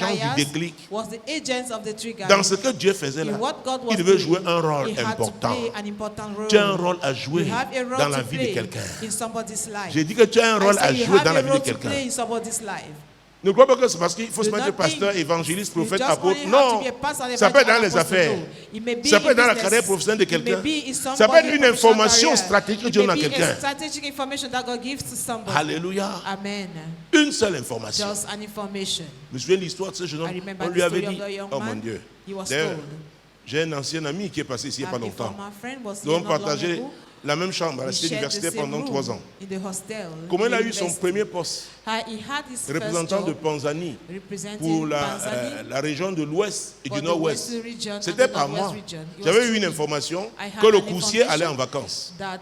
l'agent du Ananias déclic. was the agent of the trigger. Dans ce que Dieu faisait là, In what God was il devait doing, jouer un rôle he had important. to play an important role. Tu as un rôle à jouer You have a role dans la to vie de play quelqu'un. in somebody's life. J'ai dit que tu as un rôle I à say you jouer have dans la a vie role de to quelqu'un. play in somebody's life. Ne crois pas que c'est parce qu'il faut se Do mettre not pasteur, think évangéliste, you prophète, just apôtre. only have Non, to be a pastor, ça peut être dans evangelist, les apostle. affaires. No. It may be Ça peut in être dans la business. carrière professionnelle de It may quelqu'un. be in Ça peut somebody's être une professional information career. stratégique que It Dieu donne may à be quelqu'un. a strategic information that God gives to somebody. Alléluia. Amen. Une seule information. Just an information. Je me souviens de l'histoire de ce jeune I homme. remember On the lui avait story dit, of the young oh mon man. Dieu. He was D'ailleurs, told. j'ai un ancien ami qui est passé ici il n'y a pas A longtemps. former friend was Nous here avons not long partagé ago. la même chambre à la We cité shared the universitaire same pendant room 3 ans. in the hostel. Comment il a in eu son university. premier poste? He had his first Représentant de job Panzani representing pour Tanzania la région de l'Ouest et for du the Nord-Ouest. Western region and C'était the par Northwest moi. region. It was J'avais eu through une me. information I had que le an coursier allait en information vacances. that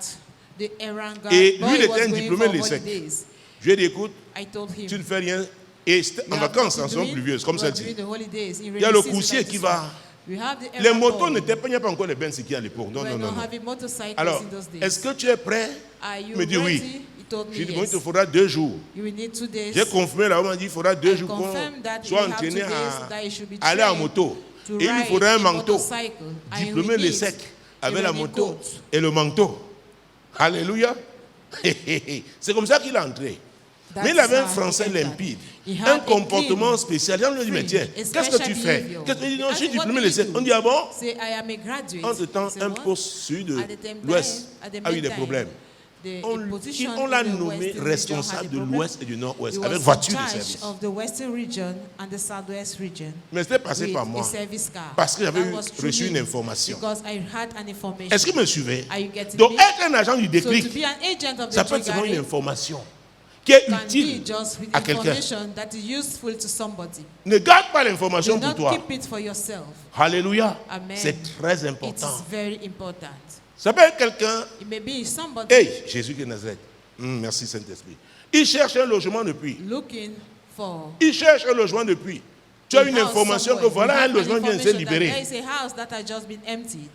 the errand Et boy lui, il était was un going diplômé for de l'ESSEC. holidays. Je lui ai dit, écoute, I told him, tu ne fais rien. Et c'était en "You have vacances, en nothing saison doing. pluvieuse, comme We are celle-ci. during the holidays, in Il y a rainy le season coursier like qui this va. one. We have the Les errand motos boy. n'étaient pas, il n'y a pas encore les Benz qui à l'époque. Non, We non, were non, not non. having motorcycles Alors, in those days. est-ce que tu es prêt? Are you Il me dit ready? oui. He told me J'ai dit, bon, il te yes. faudra 2 jours. You will need 2 days. J'ai confirmé là, on m'a dit, il faudra 2 I jours pour confirmed that soit we have 2 entraîné days à that he should be aller en trained moto. to Et il lui ride faudrait un a manteau. motorcycle. And he Diplômé will le need sec a avec la running moto coat. et le manteau. Alléluia. C'est comme ça qu'il est entré. That Mais il avait is un how he français entered. limpide, He had un a comportement clean, spécial. J'ai lui dit, mais tiens, free, qu'est-ce que tu especially fais? behavior. Qu'est-ce que tu dis? Non, je suis I said, what diplômé do le you sec. do? On dit, ah bon? Say, I am a graduate. Entre-temps, Say, un what? poste celui de At the same l'Ouest time, at the a eu des meantime, problèmes. the On position l'a in the nommé Western region had responsable a de problem. l'Ouest et du Nord-Ouest, He was avec in voiture de charge service. of the Western region and the Southwest region. Mais c'était passé with par a moi. service car. Parce que j'avais That was through reçu me, une information. Because I had an information. Est-ce qu'il me suivait? Are you getting Donc, me? être un agent du So to déclic, be an agent of the ça peut être seulement une Trigari information qui est can be utile just with à quelqu'un. information that is useful to somebody. Ne garde pas Do l'information pour not toi. keep it for yourself. Alléluia. Amen. C'est très It important. is very important. Ça peut être quelqu'un. It may be somebody Hey, Jésus de Nazareth. Merci Saint-Esprit. Il cherche un logement depuis. looking for. Il cherche un logement depuis. Tu as a une house information que somewhere. voilà You un have an logement vient de se information that There libérer. is a house that has just been emptied.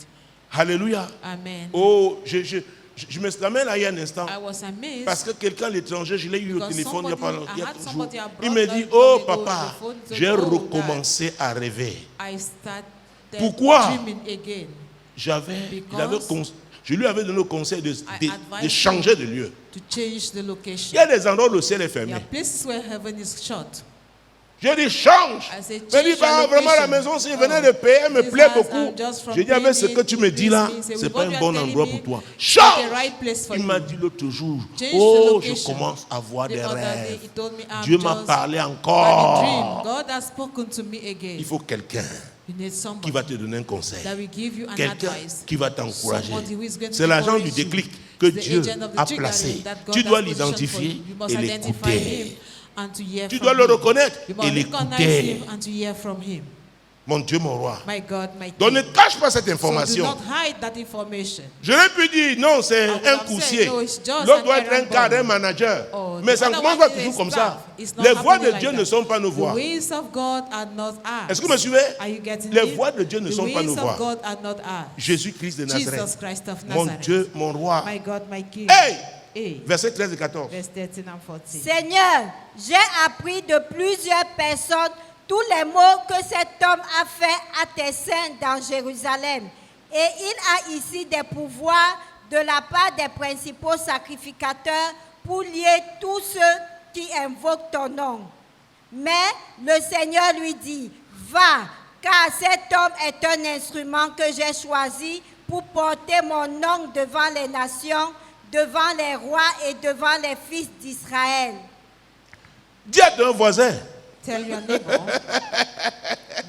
Alléluia. Amen. Oh, je m'exclamais là il y a un instant. I was amazed. Parce que quelqu'un à l'étranger, je l'ai eu au Because téléphone il y a pas somebody- longtemps. Il y a I had toujours. somebody abroad Il me not dit, long oh ago on papa, the phone to j'ai know recommencé à rêver. I started Pourquoi? dreaming again Je lui avais donné le conseil de advised changer de lieu. to change the Il y location. a des endroits où le ciel est There fermé. are places where heaven is shut. Je dis change. I said, Je dis change bah, your vraiment la location. maison, si je venais de payer, elle me This plaît house, beaucoup. I'm just from Je dis avec ce que tu me dis là, paying, c'est with pas what un you are bon telling endroit me, pour toi. it's the Change. right place for Il you. m'a dit l'autre jour, Change the oh, je location. commence à voir The des other day, rêves. he told me, I'm Dieu m'a just parlé had a encore. dream. God has spoken to me again. Il faut quelqu'un You need qui somebody va te donner un conseil. that will give you an Quelqu'un advice. qui va t'encourager. Somebody who is going to C'est l'agent du encourage you. déclic que The Dieu agent of the a trigger placé. that God Tu has dois positioned for l'identifier you. You must et identify him l'écouter. and to hear Tu from dois le him. reconnaître You et must recognize l'écouter. him and to hear from him. Mon Dieu, mon roi. My God, my Donc ne King. cache pas cette So do information. not hide that information. Je n'ai pu dire non, c'est I would un have coursier. said, no, it's just L'autre an doit être un errand cadre, boy. un manager. Oh, Mais the ça ne other commence one pas is toujours a comme staff. ça. It's not Les voix de happening Dieu like ne that. sont pas nos The voix. ways of God are not ours. Est-ce que vous me suivez? Are you getting Les it? voix de Dieu ne The sont pas ways nos of voix. God are not ours. Jésus-Christ de Jesus Nazareth. Christ of Mon Nazareth. Dieu, mon roi. My God, my King. Hey! Hey. Versets 13 et 14. Verse 13 and 14. Seigneur, j'ai appris de plusieurs personnes tous les maux que cet homme a fait à tes saints dans Jérusalem. Et il a ici des pouvoirs de la part des principaux sacrificateurs pour lier tous ceux qui invoquent ton nom. Mais le Seigneur lui dit, va, car cet homme est un instrument que j'ai choisi pour porter mon nom devant les nations, devant les rois et devant les fils d'Israël. Dis à ton voisin, Tell your neighbor.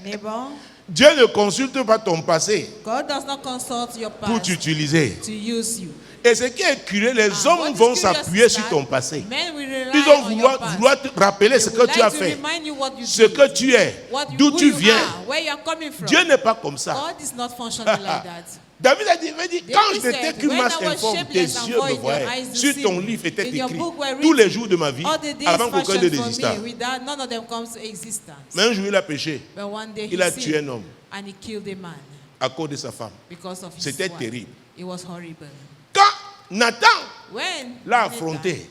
Neighbor, Dieu ne consulte pas ton passé God does not consult your pour past t'utiliser. to use you. Et ce qui est curieux, les What hommes is vont curious s'appuyer is sur that ton passé. men will rely Ils vont on your vouloir past. te rappeler ce They que would tu as like to fait, remind you what you ce did, que tu es, d'où who tu you viens. are, where you are coming from. Dieu n'est pas comme ça. God is not functioning like that. David a dit, quand David j'étais said, qu'une when masse I was informe, tes shapeless and yeux me void, your voyaient. eyes Sur see ton me. livre était In your écrit book were tous les written, jours de ma vie, all the days avant qu'aucun fashioned ne for désistât. me, without none of them comes to existence. Mais un jour, il a péché. But one day Il a he tué sinned un homme and he killed a man à cause de sa femme. because of his C'était wife. terrible. It was horrible. Quand Nathan When l'a Nathan affronté,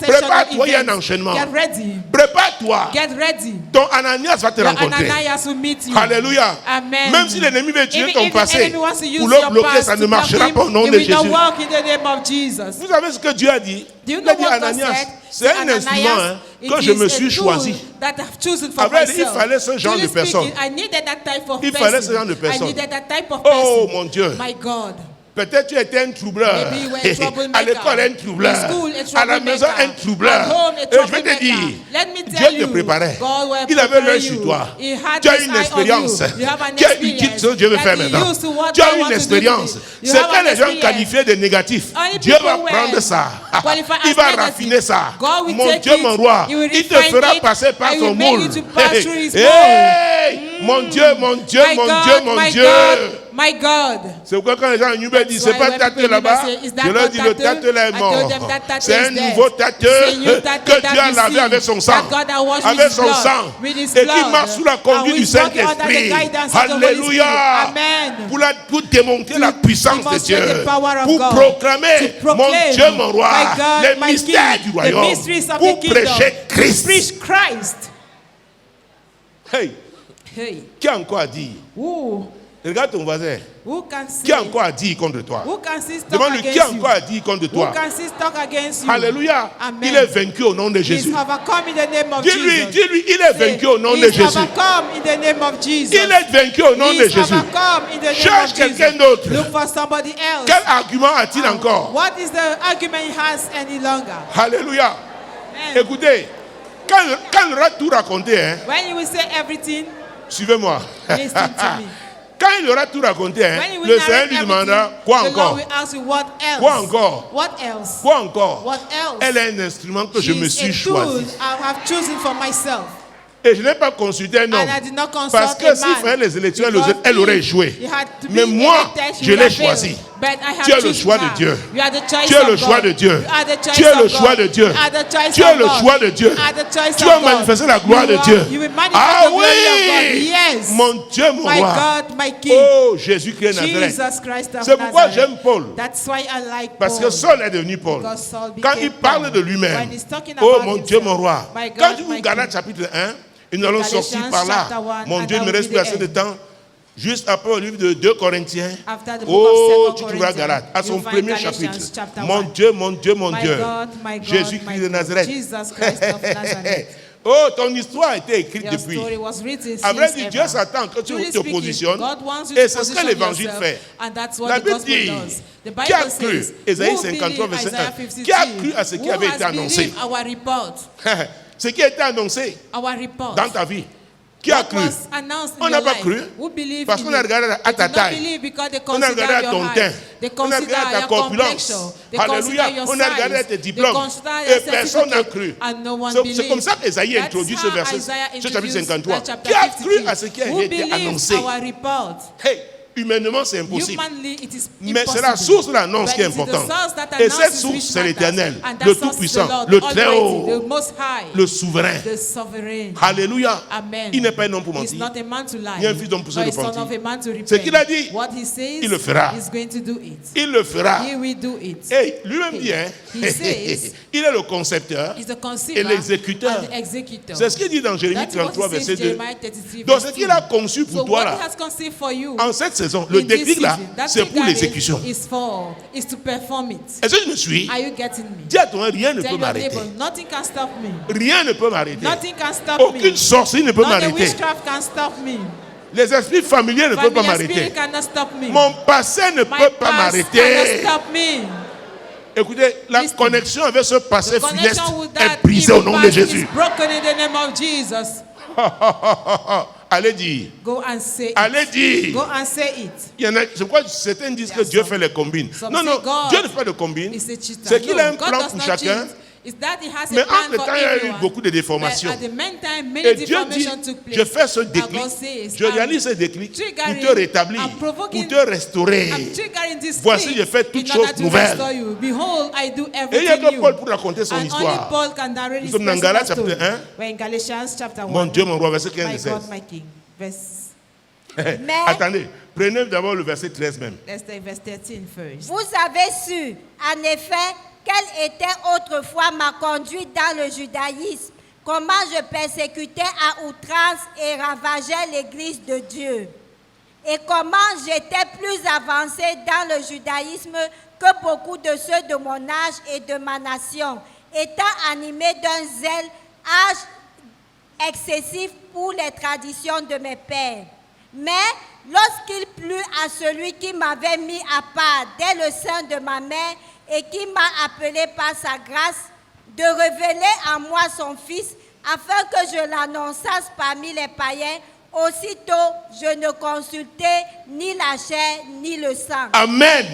sensational Prépare-toi, il y a un event. enchaînement. Get ready. Prépare-toi. Get ready. Ton Ananias va te Your rencontrer. Ananias will meet you. Alléluia. Amen. Même si l'ennemi veut utiliser Even ton if the passé enemy wants to use pour le your bloquer, past ça to ne block marchera him, pas au nom it de will not Jésus. work in the name of Jesus. Vous savez ce que Dieu a dit? Do you Il a know dit what God Ananias, said? c'est un Ananias, instrument hein, it que je is me a suis tool choisi. that I've chosen for En fait, il myself. fallait ce genre Truly de personne. speaking, I needed that type of Il person. fallait ce genre de personne. I needed that type of Oh, person. mon Dieu. My God. Peut-être tu étais un troubleur. Maybe you were a troublemaker. À l'école, un troubleur. In school, a À la maison, un troublemaker. troubleur. At home, a Et je vais te troublemaker. dire, Let me Dieu tell te you, préparait. God will Il avait prepare l'œil you. sur toi. He had Tu as his une eye on expérience. you. You have an Tu as une experience chose que Dieu veut that faire he maintenant. used to what Tu as God une wants to do expérience. to you. C'est You have que an les gens experience. qualifiaient de négatif. Only Dieu people va were prendre ça. qualified Il as va negative. raffiner ça. God will Mon take Dieu, it, mon roi, he will il te refine fera it, passer par and he son will make moule. you to pass through his mold. Mon Dieu, mon Dieu, My mon God, Dieu, mon my Dieu. God, my God. C'est pourquoi quand les gens en Uber disent, That's c'est pas why Tate when là-bas, people say, "Is that je leur not dis, le Tate?" Tate là est I mort. told them that Tate C'est is un dead. nouveau Tate C'est new Tate que that Dieu a we lavé see, avec son sang. that God has washed Avec his son blood, sang. with his Et qui blood, marche sous la conduite and du we walk under the Saint-Esprit. guidance of the Holy Alléluia. Spirit. Amen. Pour démontrer la puissance de demonstrate Dieu. the power of Pour God. proclamer, To proclaim, mon Dieu, mon roi, my God, les my mystères King, du the royaume. mysteries of Pour the kingdom. prêcher Christ. Preach Christ. Hey, Hey, qui a encore à dire? Regarde ton voisin. who can Qui a say? encore à dire contre toi? Who can see talk Demande-lui qui a against you? encore à dire contre Who toi. can see talk against you? Alléluia. Amen. Il est vaincu au nom de He's Jésus. overcome in the name of Dis-lui, Jesus. dis-lui, il est vaincu au nom de He's Jésus. overcome in the name of Jesus. Il est vaincu au nom de He's Jésus. overcome in the name Cherche of quelqu'un Jesus. d'autre. Look for somebody else. Quel argument a-t-il encore? What is the argument he has any longer? Alléluia. Amen. Écoutez, quand il aura tout raconté, hein, When you will say everything, suivez-moi. listen to me. Quand il aura tout raconté, hein, When you will le Seigneur narrate lui everything, demandera quoi the Lord encore? will ask you what else. Quoi encore? What else? Quoi encore? What else? Elle est un instrument que je me She's suis a tool choisi. I have chosen for myself. Et je n'ai pas consulté un homme. And I did not consult Parce que a s'il man. fallait les élections, Because elle aurait if échoué. he had to be Mais moi, elected, he je would l'ai have failed. choisi. But I have Tu es le chosen choix de her. Dieu. You are the choice Tu es le of choix God. de Dieu. You are the choice Tu es le of choix God. de Dieu. You are the choice Tu es of le God. choix de Dieu. You are the choice Tu of vas God. manifester la gloire de Dieu. You will manifest Ah the glory of God. oui! Yes. Mon Dieu, mon My roi. God, my King. Oh, Jésus-Christ de Nazareth. Jesus Christ of C'est pourquoi Nazareth. j'aime Paul. That's why I like Parce que Paul. Saul est devenu Paul. Because Saul Quand became il parle Paul. de lui-même, When he's talking oh about mon Dieu, himself, mon roi. my God, Quand tu my vous Galates King. chapitre 1, et nous allons Galatians sortir par là. chapter 1, Mon and Dieu, il that me will reste be plus the assez de end. temps. Juste après au livre de 2 Corinthiens. After the book Oh, of tu 2 trouveras Corinthians, Galates. À son you'll find premier Galatians chapitre. chapter Mon 1. Dieu, mon Dieu, mon My Dieu. God, my God, Jésus-Christ my de God. Nazareth. Jesus Christ of Nazareth. Oh, ton histoire a été écrite Your depuis. story was written À vrai since dire, ever. Dieu s'attend que tu Truly te speaking, positionnes. God wants you Et to c'est ce que position l'évangile yourself, fait. and that's what La the Bible gospel dit, does. The qui a Bible cru, says, Ésaïe who 53, believe verset Isaiah 1, 53, qui a cru à ce qui who avait has été annoncé? believed our report, Ce qui a été annoncé our report. dans ta vie. Qui a What cru? was announced in On n'a your pas life? cru. Who believe Parce in qu'on a it? regardé à They ta did not taille. believe because they On a regardé consider à your ton height. teint. They On a regardé consider à ta your corpulence. complexion. They Alléluia. consider your On a regardé à size. tes They diplômes. consider Et your personne n'a certificate. cru. And no one C'est believed. comme ça qu'Ésaïe That's introduit ce how verset, Isaiah ce chapitre introduced 53. that chapter Qui a 53. cru à ce qui a Who été believed annoncé? our report? Hey, humainement, c'est impossible. Humanly, it is Mais c'est impossible. la source de l'annonce But qui est it is the importante. source that Et cette announces source, which c'est matters. l'Éternel, And that le source is the Tout-Puissant, Lord, le the Almighty, Très-Haut, the Most High, le Souverain. the Sovereign. Alléluia. Amen. Il n'est pas un homme pour He's mentir. not a man to lie. Ni un fils d'homme pour se Nor a son repentir. of a man to repent. Ce qu'il a dit, What he says, il le fera. he's going to do it. Il le fera. He will do it. Et lui-même dit, hein, He says, il est le concepteur he's the et conceiver l'exécuteur. and the executor. C'est ce qu'il dit dans Jérémie That's what 33, he says verset in 2. Jeremiah 33, Donc verse ce qu'il 2. a conçu pour So toi what là, he has conceived for you en cette saison, le in this déclic là, season, that c'est pour thing l'exécution. is to perform it. Est-ce que je me suis? Are you getting me? Dis à ton rien ne Tell peut your m'arrêter. neighbor, nothing can stop me. Rien ne peut m'arrêter. Nothing can stop Aucune me. sorcellerie ne peut Not the m'arrêter. witchcraft can stop me. Les esprits familiers ne peuvent pas Familiar spirit m'arrêter. cannot stop me. Mon passé ne My peut pas past cannot m'arrêter. stop me. Écoutez, la Listen. connexion avec ce passé The funeste connection with est that brisée au evil nom de past Jésus. is broken in the name of Jesus. Allez dire. Go and say it. Allez dire. Go and say it. Il y en a, c'est pourquoi certains disent que There are Dieu some- fait les combines. some Non, say non, God Dieu ne fait pas de combines. It's a cheater. C'est qu'il a un No, God plan does pour not chacun. cheat. It's that he has Mais a plan entre for temps, il y a eu everyone. beaucoup de But déformations. at the meantime, many Et Dieu dit, deformations took place. je fais ce And déclic, God says, je I'm réalise ce déclic pour triggering, te rétablir, I'm provoking, pour te restaurer. I'm triggering this Voici, thing je fais toutes in order choses to nouvelles. restore you. Behold, I do Et il n'y a everything que Paul new. pour raconter son And only histoire. Paul can narrate Nous his sommes dans personal Galates story. chapitre 1. We're in Galatians chapter 1. Mon Dieu, mon roi, verset 15 My et 16. God, my King. Verse, Mais Attendez, prenez d'abord le verset 13 même. let's take verse 13 first. vous avez su, en effet, quelle était autrefois ma conduite dans le judaïsme, comment je persécutais à outrance et ravageais l'église de Dieu, et comment j'étais plus avancé dans le judaïsme que beaucoup de ceux de mon âge et de ma nation, étant animé d'un zèle excessif pour les traditions de mes pères. Mais lorsqu'il plut à celui qui m'avait mis à part dès le sein de ma mère et qui m'a appelé par sa grâce, de révéler à moi son Fils, afin que je l'annonçasse parmi les païens, aussitôt je ne consultai ni la chair ni le sang. Amen.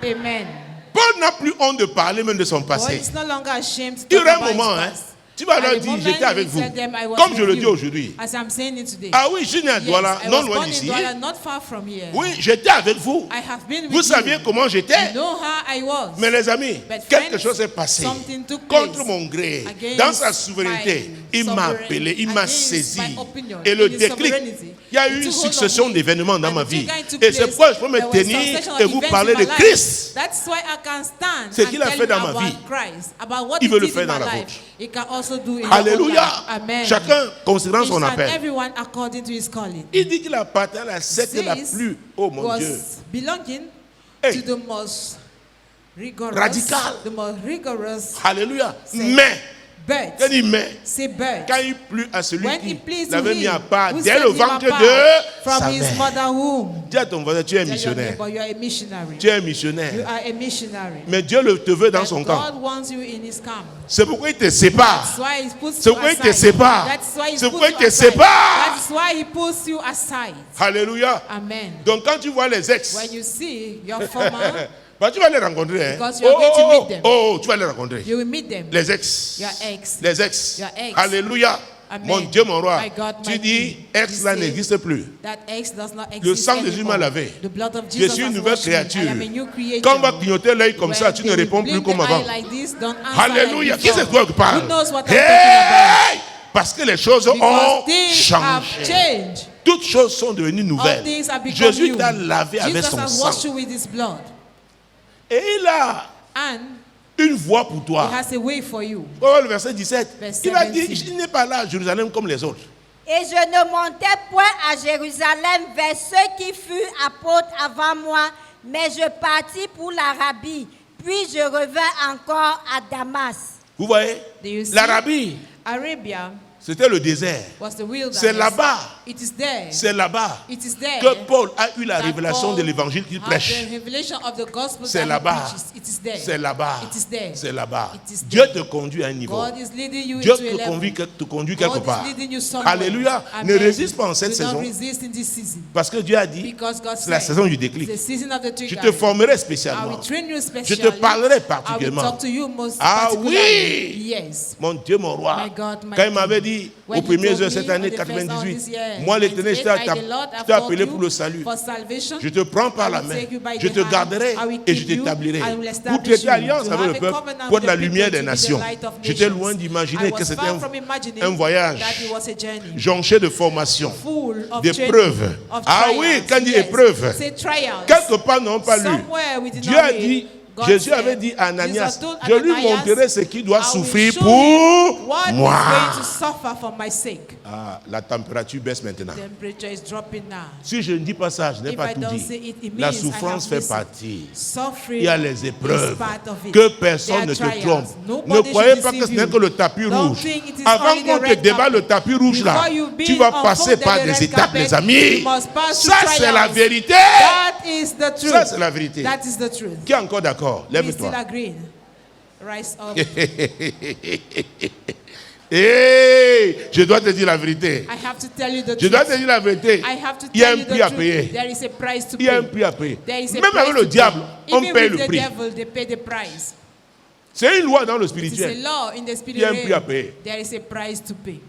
Amen. Paul n'a plus honte de parler même de son Paul passé. is no longer ashamed to Il y talk aura un about his moment, hein, past. tu vas At leur the dire, moment j'étais avec he vous. said them, I was Comme with je le you, dis aujourd'hui. as I'm saying it today. Ah oui, je suis né à Yes, Douala, I non was loin born in d'ici. Douala, not far from here. Oui, j'étais avec vous. I have been with Vous saviez you. comment j'étais. You know how I was. Mais les amis, But quelque friends, chose s'est passé. something took Contre place mon gré, against dans sa souveraineté, my il m'a sovereign- appelé, il m'a against saisi. my opinion, Et le in his déclic, sovereignty. il y a He eu une took hold of succession me. d'événements dans And ma the vie. thing I took Et c'est place, pourquoi je peux me there was tenir succession of et vous events parler in de my life. Christ. That's why I can stand Ce and qu'il a tell fait you dans ma about vie, Christ, about what il he veut le did faire in dans my la life. vôtre. He can also do in your own Alléluia. life. Amen. Chacun considérant Each son and appel. everyone according to his calling. Il dit qu'il appartient à la secte la Says plus, oh mon Dieu, was belonging Hey. to the most rigorous, Radical. the most rigorous Alléluia. C'est- Mais, bird. il dit mais, C'est bird. quand il plut à celui When qui he pleased to l'avait mis à him, part who dès set le him ventre apart de from sa his mère. mother womb. Dis à ton voisin, tu es un Tell your missionnaire. neighbor, you are a missionary. Tu es un You missionnaire. are a missionary. Mais Dieu te veut dans But son camp. God wants you in his camp. C'est pourquoi il te sépare. That's why he puts C'est you pourquoi il te aside. sépare. That's why he C'est puts pourquoi il you te aside. sépare. That's why he puts you aside. Alléluia. Amen. Donc quand tu vois les ex, When you see your former, bah, tu vas les rencontrer. Hein. Because you are going to meet them. Oh, tu vas les rencontrer. you will meet them. Les ex. Your ex. Les ex. Your ex. Alléluia. Amen. Mon Dieu, mon roi. My God, Tu my dis, King. ex You là say, n'existe plus. That ex does not exist Le sang de Jésus anymore. m'a lavé. The blood of Je Jesus suis une has nouvelle washed me. I créature. am a new creature. Quand on va clignoter l'œil comme ça, When tu ne they réponds blink plus comme the avant. eye like this, don't answer Alléluia. like Qui c'est before. toi qui parle? Who knows what I'm Hey! Parce que les choses ont Because things have changé. changed. Toutes choses sont devenues All nouvelles. things have become Jésus new. t'a lavé avec Jesus son has sang. washed you with his blood. Et il a And une voie pour he toi. has a way for you. Oh, le verset 17. Verset Il a dit, 17. il n'est pas là à Jérusalem comme les autres. Et je ne montai point à Jérusalem vers ceux qui furent apôtres avant moi, mais je partis pour l'Arabie, puis je revins encore à Damas. Vous voyez? Do you see? L'Arabie, Arabia c'était le désert. was the wilderness. C'est là-bas. It is there. C'est là-bas It is there. que Paul a eu la that révélation Paul de l'évangile qu'il had prêche. The revelation of the gospel C'est that he là-bas. preaches. It is there. C'est là-bas. It is there. C'est là-bas. It is Dieu there. te conduit à un niveau. God is leading you Dieu into a te level. conduit quelque God is part. leading you somewhere. Alléluia. Ne Amen. résiste pas en cette Do saison. not resist in this season. Parce que Dieu a dit, Because God c'est la said, saison du déclic. it's the season of the Je trigger. te formerai I spécialement. will train you Je specially. te parlerai I particulièrement. will talk to you most Ah particularly. oui. Yes. Mon Dieu, mon roi. My God, my Quand il King. m'avait dit When aux he premières told heures me cette on année the first hour of this 98, year, moi l'éternel, je 98, I, the Lord, have t'ai appelé called pour you le salut. for salvation. Je te prends par la I will main. take you by Je the te hand. garderai I will et je keep you. t'établirai. I will Pour establish traiter you. alliance To avec have le a peuple, covenant pour with de la the lumière people, des to be the nations. light of J'étais nations. loin d'imaginer I que was c'était far from imagining un voyage that it was a journey jonché de formation, full of d'épreuves. training, of Ah trials. oui, quand il dit Yes. épreuve, C'est trials. quelque part n'ont pas lu. Somewhere we did Dieu not a read. dit, God Jésus said, avait dit à Ananias, Jesus told je lui Ananias, montrerai ce qu'il doit I will souffrir show pour him what moi. he's going to suffer for my sake. Ah, la température baisse maintenant. Temperature is dropping now. Si je ne dis pas ça, je n'ai If pas I tout don't dit. say it, it La means souffrance I have fait missed it. partie. Suffering Il y a les is épreuves. part of it. Que personne ne There are te trials. trompe. Nobody Ne croyez should pas que ce deceive n'est you. que le tapis Don't rouge. think it is Avant only the qu'on te red déballe le carpet. tapis rouge là, Before you be tu vas unfolded passer par the des red étapes, carpet, les amis. you must pass Ça, through c'est la trials. vérité. That is the truth. Ça, c'est la vérité. That is the truth. Qui est encore d'accord? We still Lève-toi. agree. Rise up. Hey, je dois te dire la vérité. I have to tell you the Je dois truth. te dire la vérité. I have to Il y a tell un you prix the à truth. payer. There is a price to Il y a un pay. prix à payer. There is a Même price avec le to diable, pay. on Even paye with le the prix. devil, they pay the price. C'est une loi dans le It is a spirituel. law in the spirit Il y a un prix à realm. payer. There is a price to pay.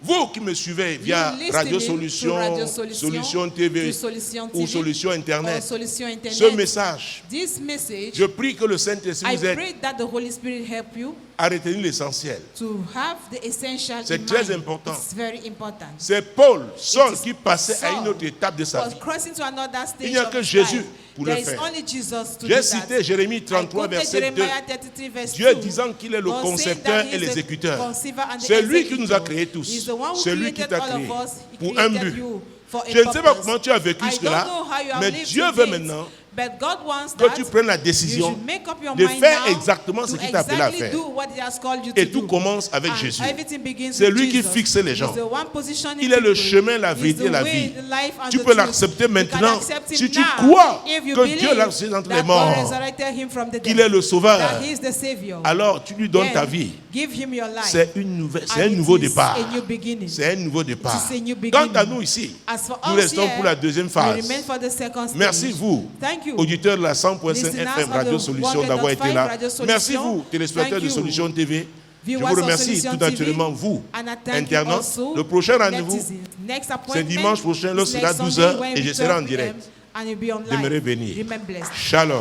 Vous qui me suivez via You listening Radio to Solution, Radio Solution, Solution TV to Solution ou TV, Solution or Internet, Solution Internet. ce message, This message, je prie que le Saint-Esprit I vous aide pray that the Holy Spirit help you à retenir l'essentiel. to have the essential C'est in très mind. important. It's very important. C'est Paul, Saul, It is qui passait à une Saul autre étape de sa was vie. crossing to another stage Il n'y a of que his Jésus life. pour le There is faire. only Jesus to do J'ai that. cité Jérémie I 33, quoted verset 2. Jeremiah 33, verse Dieu 2. disant qu'il est le God saying concepteur that he et is the l'exécuteur. conceiver and the C'est lui qui nous a executor. créés tous. He's the one who C'est lui qui created t'a all créé of us. He pour un created but. you for a Je ne sais pas purpose. comment tu as vécu I cela, don't know how far you have Mais lived Dieu to veut date. maintenant But God wants que that tu prennes la you décision should make up your de mind faire now exactement ce to qu'il t'a appelé à exactly faire. do what He has called you to Et do. tout commence avec And Jésus. everything begins C'est with lui qui Jesus. fixe les gens. He's the one positioning Il est le people. chemin, la He's vérité the et la way, vie. the life and Tu the peux truth. l'accepter You can maintenant accept him si tu now crois if you que believe Dieu l'a ressuscité d'entre les that God morts, resurrected him from the dead, qu'il est le sauveur. that he is the Savior. Alors tu lui donnes Then ta vie. give him your life. C'est un And it nouveau is départ. a new beginning. C'est un nouveau départ. It is a new Quant beginning. à nous ici, As for nous us restons here, pour la deuxième we phase. remain for the second stage. Merci vous, Thank you. auditeurs de la 100.5 Listeners FM of Radio the Solution, d'avoir été 100.5 là. Radio Solution. Merci vous, téléspectateurs Thank de you. Solution TV. Je Viewers vous of remercie Solution tout TV, naturellement, vous, and I thank you internautes. also. Le prochain rendez-vous, Next c'est appointment dimanche prochain, is lorsque sera next 12 Sunday h when et je we serai en 12 direct. p.m. and you'll be on live. Demeurez bénis. Remain blessed. Shalom.